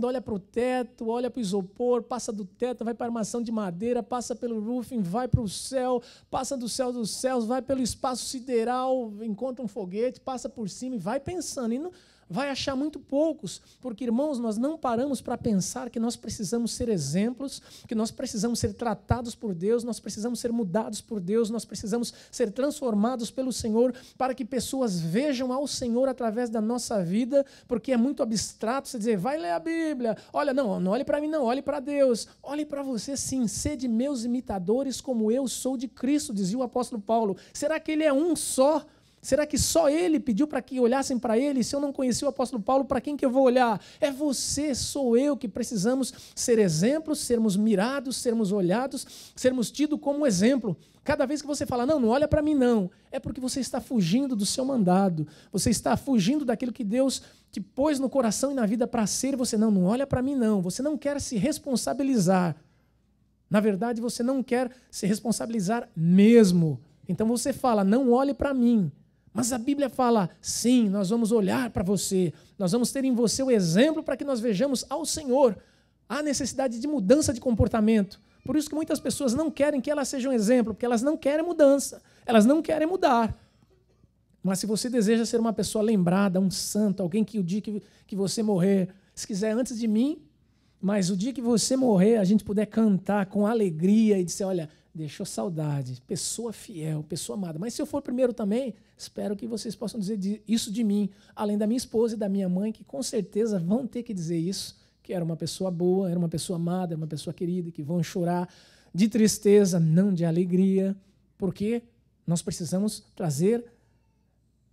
olha para o teto, olha para o isopor, passa do teto, vai para a armação de madeira, passa pelo roofing, vai para o céu, passa do céu dos céus, vai pelo espaço sideral, encontra um foguete, passa por cima e vai pensando. E não, vai achar muito poucos, porque, irmãos, nós não paramos para pensar que nós precisamos ser exemplos, que nós precisamos ser tratados por Deus, nós precisamos ser mudados por Deus, nós precisamos ser transformados pelo Senhor, para que pessoas vejam ao Senhor através da nossa vida, porque é muito abstrato você dizer, vai ler a Bíblia, olha, não olhe para mim não, olhe para Deus, olhe para você sim, sede meus imitadores como eu sou de Cristo, dizia o apóstolo Paulo. Será que ele é um só? Será que só ele pediu para que olhassem para ele? Se eu não conheci o apóstolo Paulo, para quem que eu vou olhar? É você, sou eu que precisamos ser exemplos, sermos mirados, sermos olhados, sermos tidos como exemplo. Cada vez que você fala, não olha para mim não, é porque você está fugindo do seu mandado, você está fugindo daquilo que Deus te pôs no coração e na vida para ser, você não olha para mim não, você não quer se responsabilizar. Na verdade, você não quer se responsabilizar mesmo. Então você fala, não olhe para mim. Mas a Bíblia fala, sim, nós vamos olhar para você, nós vamos ter em você o exemplo para que nós vejamos ao Senhor. Há necessidade de mudança de comportamento. Por isso que muitas pessoas não querem que elas sejam exemplo, porque elas não querem mudança, elas não querem mudar. Mas se você deseja ser uma pessoa lembrada, um santo, alguém que o dia que você morrer, se quiser antes de mim, mas o dia que você morrer, a gente puder cantar com alegria e dizer, olha, deixou saudade, pessoa fiel, pessoa amada. Mas se eu for primeiro também, espero que vocês possam dizer isso de mim, além da minha esposa e da minha mãe, que com certeza vão ter que dizer isso, que era uma pessoa boa, era uma pessoa amada, era uma pessoa querida, que vão chorar de tristeza, não de alegria, porque nós precisamos trazer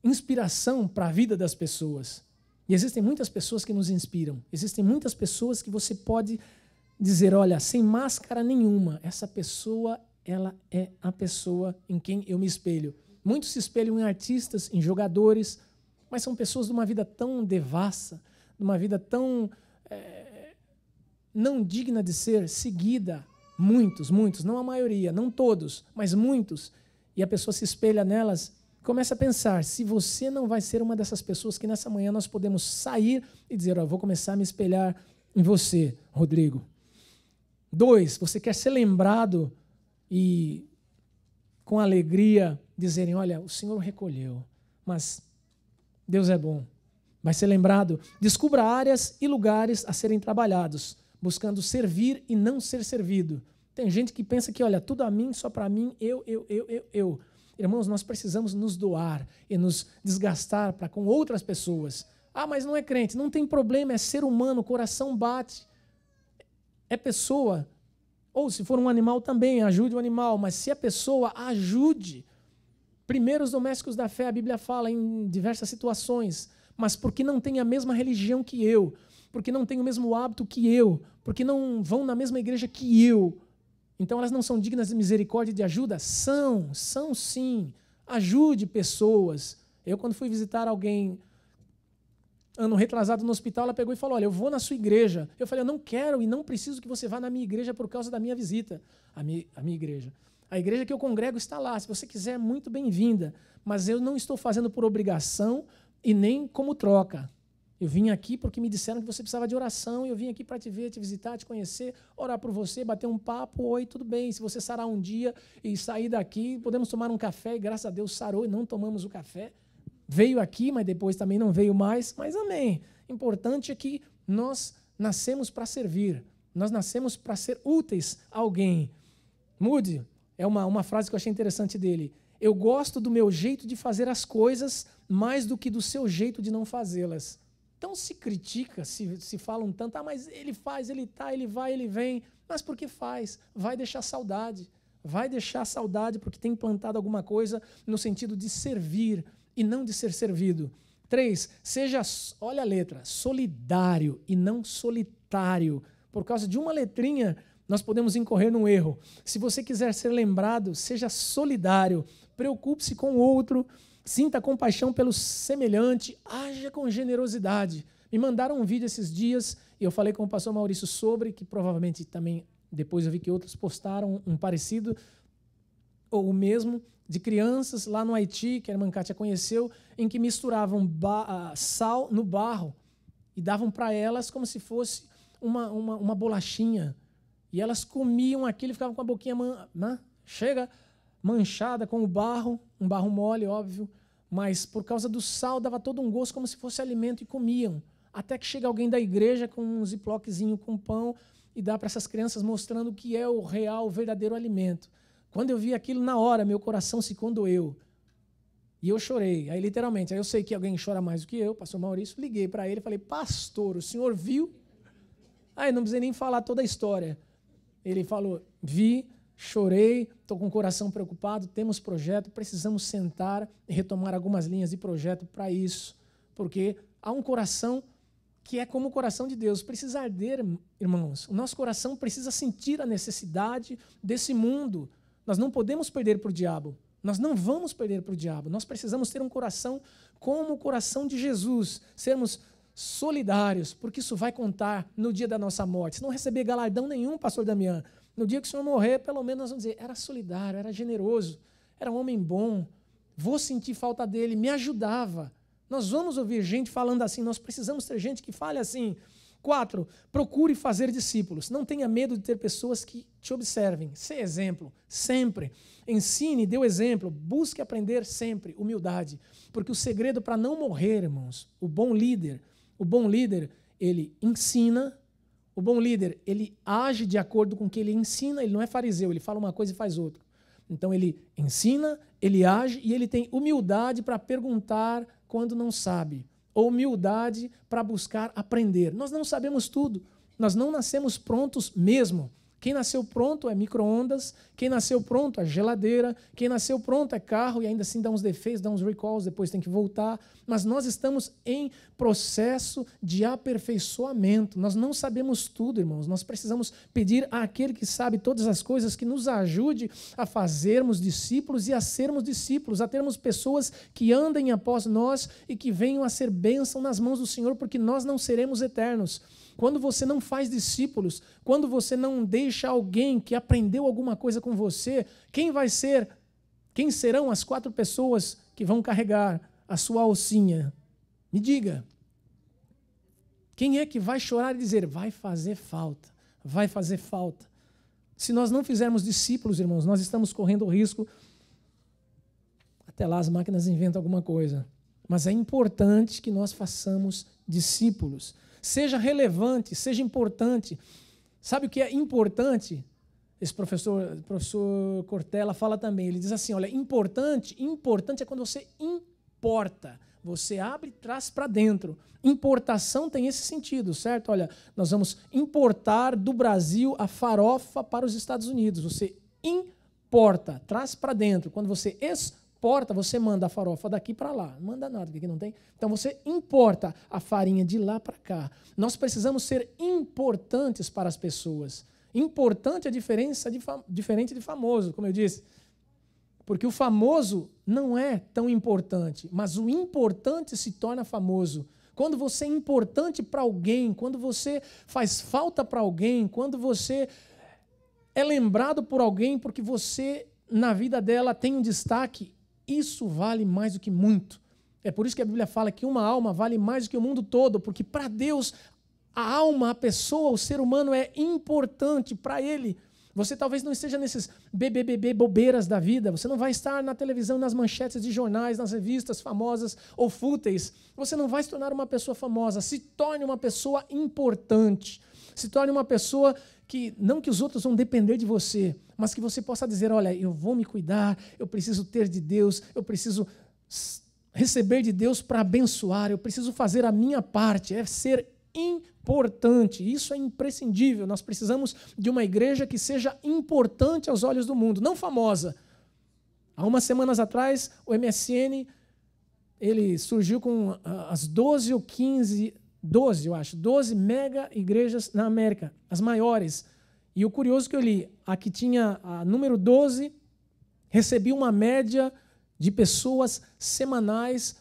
inspiração para a vida das pessoas. E existem muitas pessoas que nos inspiram. Existem muitas pessoas que você pode dizer, olha, sem máscara nenhuma, essa pessoa, ela é a pessoa em quem eu me espelho. Muitos se espelham em artistas, em jogadores, mas são pessoas de uma vida tão devassa, de uma vida tão não digna de ser seguida. Muitos, não a maioria, não todos, mas muitos. E a pessoa se espelha nelas. Começa a pensar, se você não vai ser uma dessas pessoas que nessa manhã nós podemos sair e dizer, eu vou começar a me espelhar em você, Rodrigo. 2, você quer ser lembrado e com alegria dizerem, olha, o Senhor recolheu, mas Deus é bom. Vai ser lembrado. Descubra áreas e lugares a serem trabalhados, buscando servir e não ser servido. Tem gente que pensa que, olha, tudo a mim, só para mim, eu. Irmãos, nós precisamos nos doar e nos desgastar para com outras pessoas. Ah, mas não é crente. Não tem problema, é ser humano, o coração bate. É pessoa. Ou se for um animal também, ajude o animal. Mas se é pessoa, ajude. Primeiros domésticos da fé, a Bíblia fala em diversas situações. Mas porque não tem a mesma religião que eu, porque não tem o mesmo hábito que eu, porque não vão na mesma igreja que eu, então elas não são dignas de misericórdia e de ajuda? São sim. Ajude pessoas. Eu, quando fui visitar alguém, ano retrasado no hospital, ela pegou e falou, olha, eu vou na sua igreja. Eu falei, eu não quero e não preciso que você vá na minha igreja por causa da minha visita. A minha igreja. A igreja que eu congrego está lá. Se você quiser, muito bem-vinda. Mas eu não estou fazendo por obrigação e nem como troca. Eu vim aqui porque me disseram que você precisava de oração, e eu vim aqui para te ver, te visitar, te conhecer, orar por você, bater um papo, oi, tudo bem. Se você sarar um dia e sair daqui, podemos tomar um café, e graças a Deus sarou e não tomamos o café. Veio aqui, mas depois também não veio mais, mas amém. Importante é que nós nascemos para servir, nós nascemos para ser úteis a alguém. Moody, é uma frase que eu achei interessante dele. Eu gosto do meu jeito de fazer as coisas mais do que do seu jeito de não fazê-las. Então se critica, se falam tanto, mas ele faz, ele tá, ele vai, ele vem. Mas por que faz? Vai deixar saudade porque tem implantado alguma coisa no sentido de servir e não de ser servido. 3, seja, olha a letra, solidário e não solitário. Por causa de uma letrinha, nós podemos incorrer num erro. Se você quiser ser lembrado, seja solidário, preocupe-se com o outro, sinta compaixão pelo semelhante, haja com generosidade. Me mandaram um vídeo esses dias e eu falei com o pastor Maurício sobre, que provavelmente também, depois eu vi que outros postaram um parecido, ou o mesmo, de crianças lá no Haiti, que a irmã Kátia conheceu, em que misturavam sal no barro e davam para elas como se fosse uma bolachinha. E elas comiam aquilo e ficavam com a boquinha manchada com o barro, um barro mole, óbvio, mas por causa do sal dava todo um gosto como se fosse alimento e comiam. Até que chega alguém da igreja com um ziploquezinho com pão e dá para essas crianças mostrando o que é o real, o verdadeiro alimento. Quando eu vi aquilo, na hora, meu coração se condoeu. E eu chorei. Aí, literalmente, aí eu sei que alguém chora mais do que eu, pastor Maurício, liguei para ele e falei, pastor, o senhor viu? Aí não precisei nem falar toda a história. Ele falou, vi, chorei, estou com o coração preocupado, temos projeto, precisamos sentar e retomar algumas linhas de projeto para isso, porque há um coração que é como o coração de Deus, precisa arder, irmãos. O nosso coração precisa sentir a necessidade desse mundo. Nós não podemos perder para o diabo, nós não vamos perder para o diabo, nós precisamos ter um coração como o coração de Jesus, sermos solidários, porque isso vai contar no dia da nossa morte. Se não receber galardão nenhum, pastor Damião, no dia que o senhor morrer, pelo menos nós vamos dizer, era solidário, era generoso, era um homem bom, vou sentir falta dele, me ajudava. Nós vamos ouvir gente falando assim, nós precisamos ter gente que fale assim. 4, procure fazer discípulos. Não tenha medo de ter pessoas que te observem. Seja exemplo, sempre. Ensine, dê o exemplo, busque aprender sempre, humildade. Porque o segredo para não morrer, irmãos, o bom líder, ele ensina, o bom líder, ele age de acordo com o que ele ensina, ele não é fariseu, ele fala uma coisa e faz outra. Então ele ensina, ele age e ele tem humildade para perguntar quando não sabe. Ou humildade para buscar aprender. Nós não sabemos tudo, nós não nascemos prontos mesmo. Quem nasceu pronto é micro-ondas, quem nasceu pronto é geladeira, quem nasceu pronto é carro, e ainda assim dá uns defeitos, dá uns recalls, depois tem que voltar. Mas nós estamos em processo de aperfeiçoamento. Nós não sabemos tudo, irmãos. Nós precisamos pedir àquele que sabe todas as coisas que nos ajude a fazermos discípulos e a sermos discípulos, a termos pessoas que andem após nós e que venham a ser bênção nas mãos do Senhor, porque nós não seremos eternos. Quando você não faz discípulos, quando você não deixa alguém que aprendeu alguma coisa com você, quem serão as 4 pessoas que vão carregar a sua alcinha? Me diga. Quem é que vai chorar e dizer, vai fazer falta, vai fazer falta? Se nós não fizermos discípulos, irmãos, nós estamos correndo o risco, até lá as máquinas inventam alguma coisa, mas é importante que nós façamos discípulos. Seja relevante, seja importante. Sabe o que é importante? Esse professor Cortella fala também. Ele diz assim, olha, importante é quando você importa. Você abre e traz para dentro. Importação tem esse sentido, certo? Olha, nós vamos importar do Brasil a farofa para os Estados Unidos. Você importa, traz para dentro. Quando você exporta, você manda a farofa daqui para lá. Não manda nada, porque aqui não tem. Então você importa a farinha de lá para cá. Nós precisamos ser importantes para as pessoas. Importante é diferente de famoso, como eu disse. Porque o famoso não é tão importante, mas o importante se torna famoso. Quando você é importante para alguém, quando você faz falta para alguém, quando você é lembrado por alguém porque você, na vida dela, tem um destaque, isso vale mais do que muito. É por isso que a Bíblia fala que uma alma vale mais do que o mundo todo, porque para Deus, a alma, a pessoa, o ser humano é importante para Ele. Você talvez não esteja nesses bobeiras da vida, você não vai estar na televisão, nas manchetes de jornais, nas revistas famosas ou fúteis. Você não vai se tornar uma pessoa famosa, se torne uma pessoa importante. Se torne uma pessoa que, não que os outros vão depender de você, mas que você possa dizer, olha, eu vou me cuidar, eu preciso ter de Deus, eu preciso receber de Deus para abençoar, eu preciso fazer a minha parte, é ser importante, isso é imprescindível. Nós precisamos de uma igreja que seja importante aos olhos do mundo, não famosa. Há umas semanas atrás, o MSN, ele surgiu com as 12 ou 15... 12 mega igrejas na América, as maiores. E o curioso que eu li, a que tinha a número 12, recebia uma média de pessoas semanais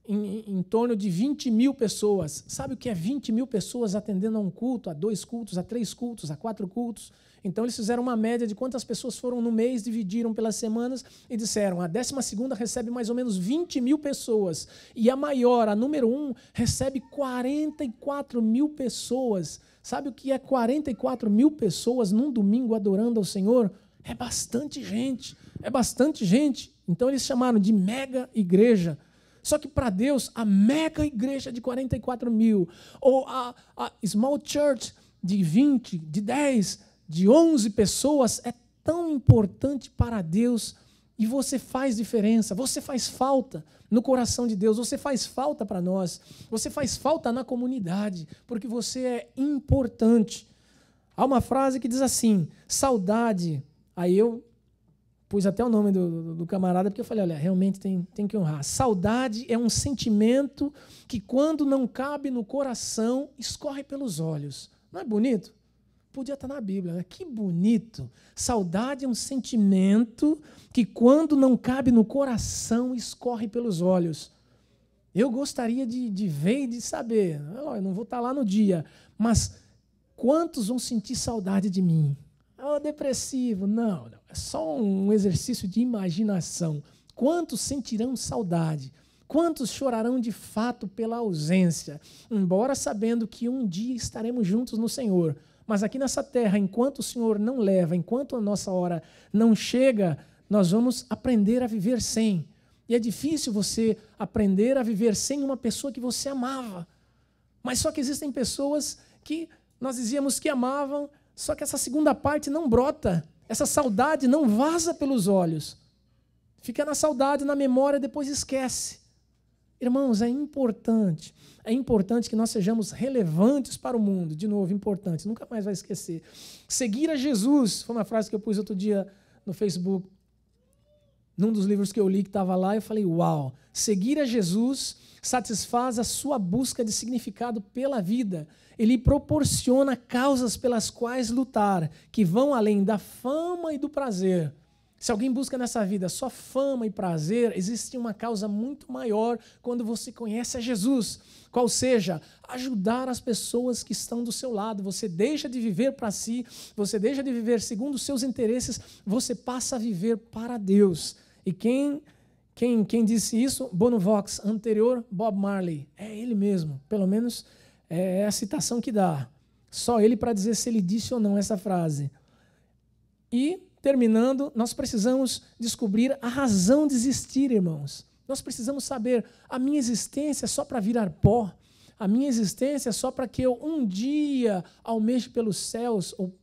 em torno de 20 mil pessoas. Sabe o que é 20 mil pessoas atendendo a um culto, a 2 cultos, a 3 cultos, a 4 cultos? Então eles fizeram uma média de quantas pessoas foram no mês, dividiram pelas semanas e disseram, a 12ª recebe mais ou menos 20 mil pessoas. E a maior, a número 1, recebe 44 mil pessoas. Sabe o que é 44 mil pessoas num domingo adorando ao Senhor? É bastante gente, é bastante gente. Então eles chamaram de mega igreja. Só que para Deus, a mega igreja de 44 mil, ou a small church de 20, de 10, de 11 pessoas, é tão importante para Deus. E você faz diferença, você faz falta no coração de Deus, você faz falta para nós, você faz falta na comunidade, porque você é importante. Há uma frase que diz assim, saudade, aí eu pus até o nome do camarada, porque eu falei, olha, realmente tem que honrar. Saudade é um sentimento que, quando não cabe no coração, escorre pelos olhos. Não é bonito? Podia estar na Bíblia, né? Que bonito. Saudade é um sentimento que, quando não cabe no coração, escorre pelos olhos. Eu gostaria de ver e de saber. Eu não vou estar lá no dia, mas quantos vão sentir saudade de mim? Oh, depressivo. Não. É só um exercício de imaginação. Quantos sentirão saudade? Quantos chorarão de fato pela ausência? Embora sabendo que um dia estaremos juntos no Senhor. Mas aqui nessa terra, enquanto o Senhor não leva, enquanto a nossa hora não chega, nós vamos aprender a viver sem. E é difícil você aprender a viver sem uma pessoa que você amava. Mas só que existem pessoas que nós dizíamos que amavam, só que essa segunda parte não brota. Essa saudade não vaza pelos olhos. Fica na saudade, na memória, depois esquece. Irmãos, é importante que nós sejamos relevantes para o mundo. De novo, importante, nunca mais vai esquecer. Seguir a Jesus, foi uma frase que eu pus outro dia no Facebook, num dos livros que eu li que estava lá, eu falei, uau, seguir a Jesus satisfaz a sua busca de significado pela vida. Ele proporciona causas pelas quais lutar, que vão além da fama e do prazer. Se alguém busca nessa vida só fama e prazer, existe uma causa muito maior quando você conhece a Jesus, qual seja, ajudar as pessoas que estão do seu lado. Você deixa de viver para si, você deixa de viver segundo os seus interesses, você passa a viver para Deus. E quem disse isso? Bono Vox, anterior Bob Marley. É ele mesmo, pelo menos é a citação que dá. Só ele para dizer se ele disse ou não essa frase. E, terminando, nós precisamos descobrir a razão de existir, irmãos. Nós precisamos saber, a minha existência é só para virar pó? A minha existência é só para que eu um dia almeje pelos céus, ou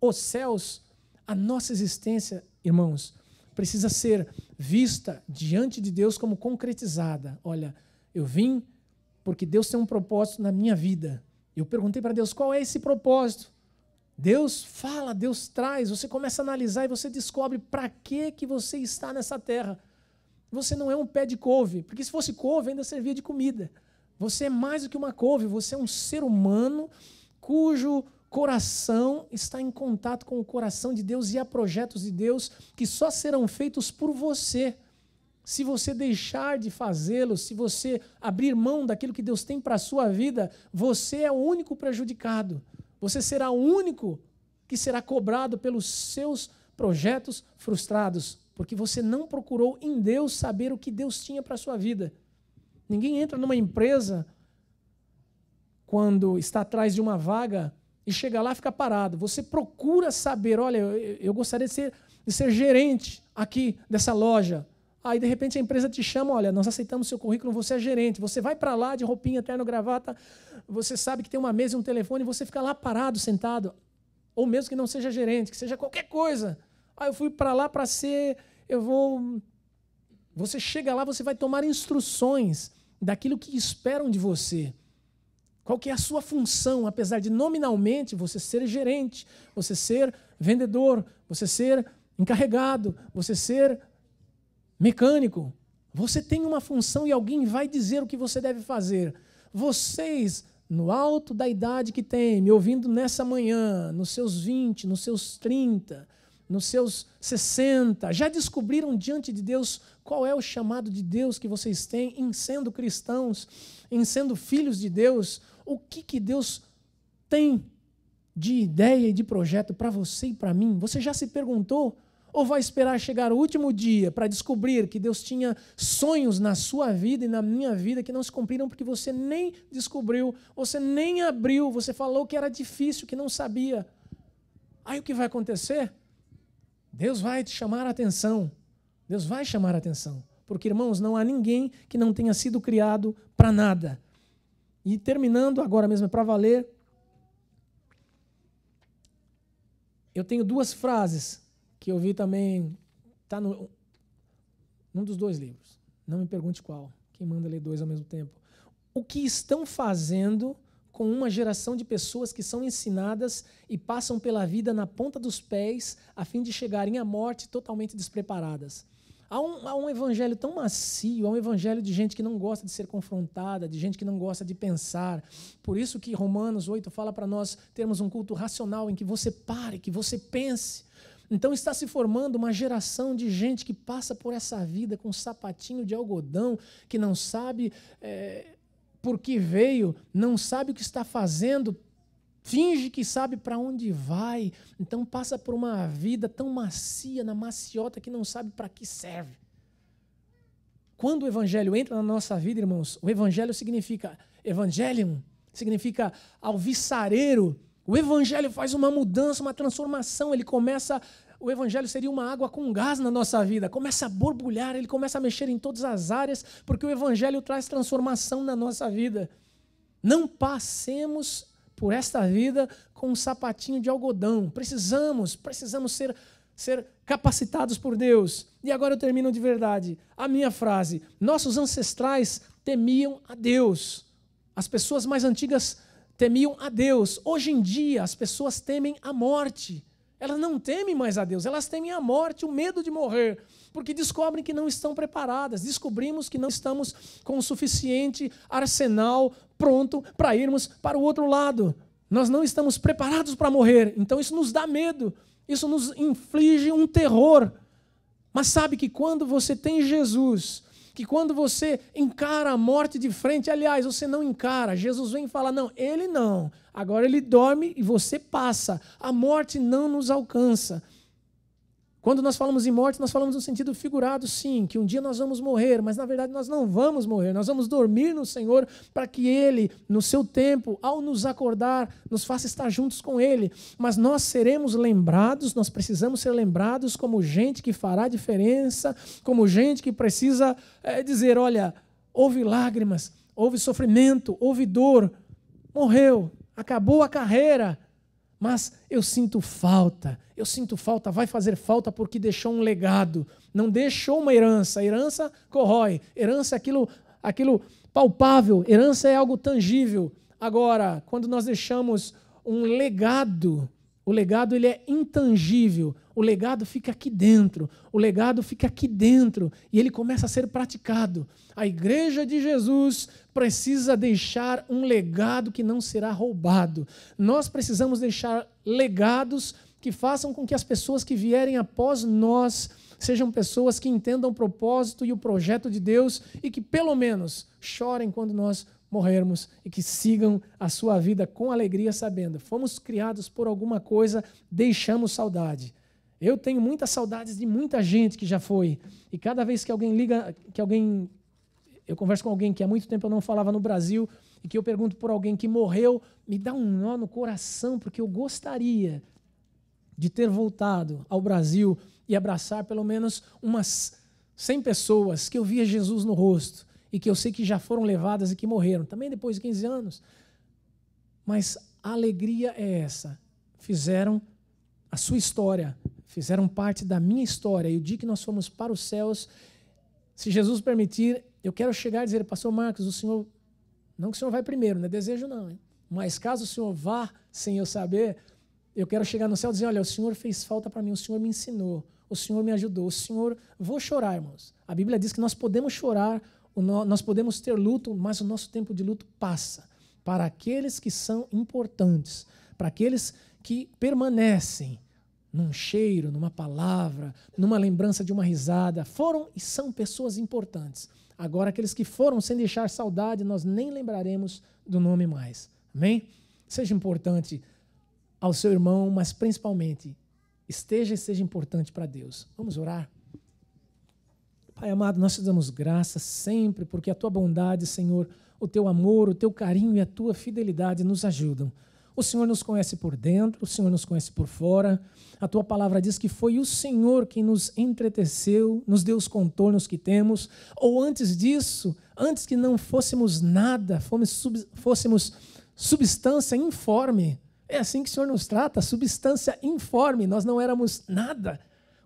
os céus? A nossa existência, irmãos, precisa ser vista diante de Deus como concretizada. Olha, eu vim porque Deus tem um propósito na minha vida. Eu perguntei para Deus, qual é esse propósito? Deus fala, Deus traz, você começa a analisar e você descobre para que você está nessa terra. Você não é um pé de couve, porque se fosse couve ainda servia de comida. Você é mais do que uma couve, você é um ser humano cujo coração está em contato com o coração de Deus e há projetos de Deus que só serão feitos por você. Se você deixar de fazê-los, se você abrir mão daquilo que Deus tem para a sua vida, você é o único prejudicado. Você será o único que será cobrado pelos seus projetos frustrados, porque você não procurou em Deus saber o que Deus tinha para a sua vida. Ninguém entra numa empresa quando está atrás de uma vaga e chega lá e fica parado. Você procura saber, olha, eu gostaria de ser gerente aqui dessa loja. Aí, de repente, a empresa te chama, olha, nós aceitamos seu currículo, você é gerente. Você vai para lá de roupinha, terno, gravata, você sabe que tem uma mesa e um telefone, e você fica lá parado, sentado. Ou mesmo que não seja gerente, que seja qualquer coisa. Eu fui para lá para ser, Você chega lá, você vai tomar instruções daquilo que esperam de você. Qual que é a sua função, apesar de nominalmente você ser gerente, você ser vendedor, você ser encarregado, você ser mecânico. Você tem uma função e alguém vai dizer o que você deve fazer. Vocês, no alto da idade que tem, me ouvindo nessa manhã, nos seus 20, nos seus 30, nos seus 60, já descobriram diante de Deus qual é o chamado de Deus que vocês têm em sendo cristãos, em sendo filhos de Deus? O que Deus tem de ideia e de projeto para você e para mim? Você já se perguntou? Ou vai esperar chegar o último dia para descobrir que Deus tinha sonhos na sua vida e na minha vida que não se cumpriram porque você nem descobriu, você nem abriu, você falou que era difícil, que não sabia. Aí o que vai acontecer? Deus vai te chamar a atenção. Deus vai chamar a atenção. Porque, irmãos, não há ninguém que não tenha sido criado para nada. E terminando agora mesmo, para valer, eu tenho duas frases que eu vi também, está num dos dois livros. Não me pergunte qual, quem manda ler dois ao mesmo tempo. O que estão fazendo com uma geração de pessoas que são ensinadas e passam pela vida na ponta dos pés a fim de chegarem à morte totalmente despreparadas. Há um evangelho tão macio, há um evangelho de gente que não gosta de ser confrontada, de gente que não gosta de pensar. Por isso que Romanos 8 fala para nós termos um culto racional em que você pare, que você pense. Então está se formando uma geração de gente que passa por essa vida com um sapatinho de algodão, que não sabe por que veio, não sabe o que está fazendo, finge que sabe para onde vai, então passa por uma vida tão macia, na maciota, que não sabe para que serve. Quando o evangelho entra na nossa vida, irmãos, o evangelho significa, evangelium, significa alvissareiro. O evangelho faz uma mudança, uma transformação, o evangelho seria uma água com gás na nossa vida, começa a borbulhar, ele começa a mexer em todas as áreas, porque o evangelho traz transformação na nossa vida. Não passemos por esta vida com um sapatinho de algodão. Precisamos ser capacitados por Deus. E agora eu termino de verdade. A minha frase: nossos ancestrais temiam a Deus. As pessoas mais antigas temiam a Deus. Hoje em dia, as pessoas temem a morte. Elas não temem mais a Deus, elas temem a morte, o medo de morrer, porque descobrem que não estão preparadas. Descobrimos que não estamos com o suficiente arsenal pronto para irmos para o outro lado. Nós não estamos preparados para morrer, então isso nos dá medo, isso nos inflige um terror. Mas sabe que quando você tem Jesus, que quando você encara a morte de frente, aliás, você não encara, Jesus vem e fala, não, ele não, agora ele dorme e você passa, a morte não nos alcança. Quando nós falamos em morte, nós falamos no sentido figurado, sim, que um dia nós vamos morrer, mas na verdade nós não vamos morrer, nós vamos dormir no Senhor para que Ele, no seu tempo, ao nos acordar, nos faça estar juntos com Ele. Mas nós seremos lembrados, nós precisamos ser lembrados como gente que fará diferença, como gente que precisa dizer, olha, houve lágrimas, houve sofrimento, houve dor, morreu, acabou a carreira, mas eu sinto falta, vai fazer falta porque deixou um legado, não deixou uma herança. Herança corrói, herança é aquilo palpável, herança é algo tangível. Agora, quando nós deixamos um legado, o legado ele é intangível, o legado fica aqui dentro, e ele começa a ser praticado. A igreja de Jesus precisa deixar um legado que não será roubado. Nós precisamos deixar legados que façam com que as pessoas que vierem após nós sejam pessoas que entendam o propósito e o projeto de Deus e que pelo menos chorem quando nós morrermos e que sigam a sua vida com alegria, sabendo, fomos criados por alguma coisa, deixamos saudade. Eu tenho muitas saudades de muita gente que já foi, e cada vez que alguém liga, eu converso com alguém que há muito tempo eu não falava no Brasil, e que eu pergunto por alguém que morreu, me dá um nó no coração, porque eu gostaria de ter voltado ao Brasil e abraçar pelo menos umas 100 pessoas que eu via Jesus no rosto e que eu sei que já foram levadas e que morreram, também depois de 15 anos. Mas a alegria é essa. Fizeram a sua história, fizeram parte da minha história, e o dia que nós fomos para os céus, se Jesus permitir, eu quero chegar e dizer, pastor Marcos, o senhor, não que o senhor vai primeiro, não é desejo não, hein? Mas caso o senhor vá sem eu saber, eu quero chegar no céu e dizer, olha, o Senhor fez falta para mim, o Senhor me ensinou, o Senhor me ajudou, o Senhor... Vou chorar, irmãos. A Bíblia diz que nós podemos chorar, nós podemos ter luto, mas o nosso tempo de luto passa. Para aqueles que são importantes, para aqueles que permanecem num cheiro, numa palavra, numa lembrança de uma risada, foram e são pessoas importantes. Agora, aqueles que foram sem deixar saudade, nós nem lembraremos do nome mais. Amém? Seja importante ao seu irmão, mas principalmente seja importante para Deus. Vamos orar? Pai amado, nós te damos graças sempre, porque a tua bondade, Senhor, o teu amor, o teu carinho e a tua fidelidade nos ajudam. O Senhor nos conhece por dentro, o Senhor nos conhece por fora. A tua palavra diz que foi o Senhor quem nos entreteceu, nos deu os contornos que temos, ou antes disso, antes que não fôssemos nada, fôssemos substância informe. É assim que o Senhor nos trata, substância informe, nós não éramos nada.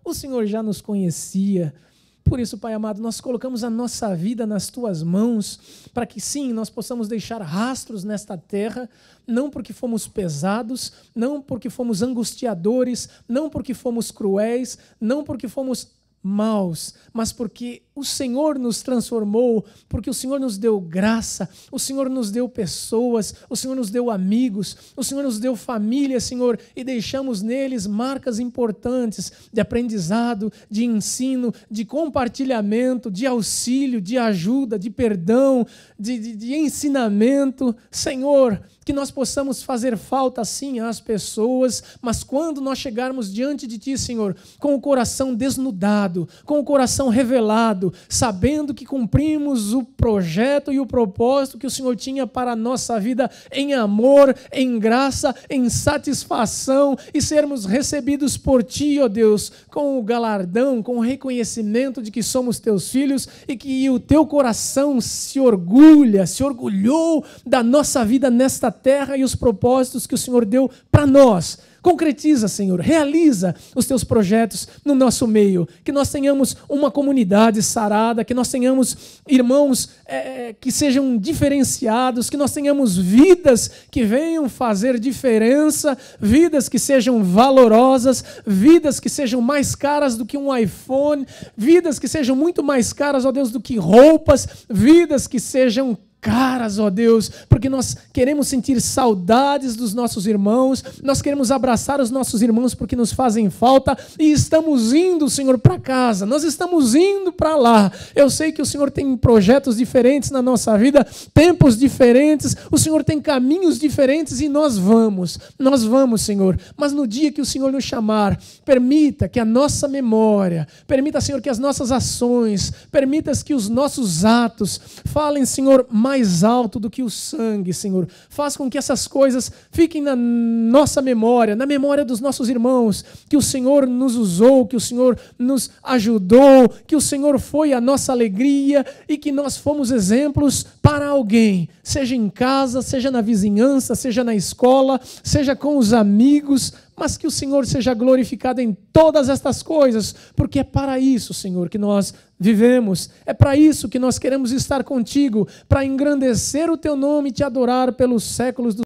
O Senhor já nos conhecia. Por isso, Pai amado, nós colocamos a nossa vida nas tuas mãos, para que sim, nós possamos deixar rastros nesta terra, não porque fomos pesados, não porque fomos angustiadores, não porque fomos cruéis, não porque fomos maus, mas porque o Senhor nos transformou, porque o Senhor nos deu graça, o Senhor nos deu pessoas, o Senhor nos deu amigos, o Senhor nos deu família, Senhor, e deixamos neles marcas importantes de aprendizado, de ensino, de compartilhamento, de auxílio, de ajuda, de perdão, de ensinamento. Senhor, que nós possamos fazer falta sim às pessoas, mas quando nós chegarmos diante de Ti, Senhor, com o coração desnudado, com o coração revelado, sabendo que cumprimos o projeto e o propósito que o Senhor tinha para a nossa vida em amor, em graça, em satisfação, e sermos recebidos por Ti, ó Deus, com o galardão, com o reconhecimento de que somos Teus filhos e que o Teu coração se orgulhou da nossa vida nesta terra e os propósitos que o Senhor deu para nós. Concretiza, Senhor, realiza os teus projetos no nosso meio, que nós tenhamos uma comunidade sarada, que nós tenhamos irmãos que sejam diferenciados, que nós tenhamos vidas que venham fazer diferença, vidas que sejam valorosas, vidas que sejam mais caras do que um iPhone, vidas que sejam muito mais caras, ó Deus, do que roupas, vidas que sejam caras, ó Deus, porque nós queremos sentir saudades dos nossos irmãos, nós queremos abraçar os nossos irmãos porque nos fazem falta e estamos indo, Senhor, para casa, nós estamos indo para lá. Eu sei que o Senhor tem projetos diferentes na nossa vida, tempos diferentes, o Senhor tem caminhos diferentes e nós vamos, Senhor, mas no dia que o Senhor nos chamar, permita que a nossa memória, permita, Senhor, que as nossas ações, permita que os nossos atos falem, Senhor, mais alto do que o sangue, Senhor. Faz com que essas coisas fiquem na nossa memória, na memória dos nossos irmãos, que o Senhor nos usou, que o Senhor nos ajudou, que o Senhor foi a nossa alegria e que nós fomos exemplos para alguém, seja em casa, seja na vizinhança, seja na escola, seja com os amigos, mas que o Senhor seja glorificado em todas estas coisas, porque é para isso, Senhor, que nós vivemos, é para isso que nós queremos estar contigo, para engrandecer o teu nome e te adorar pelos séculos dos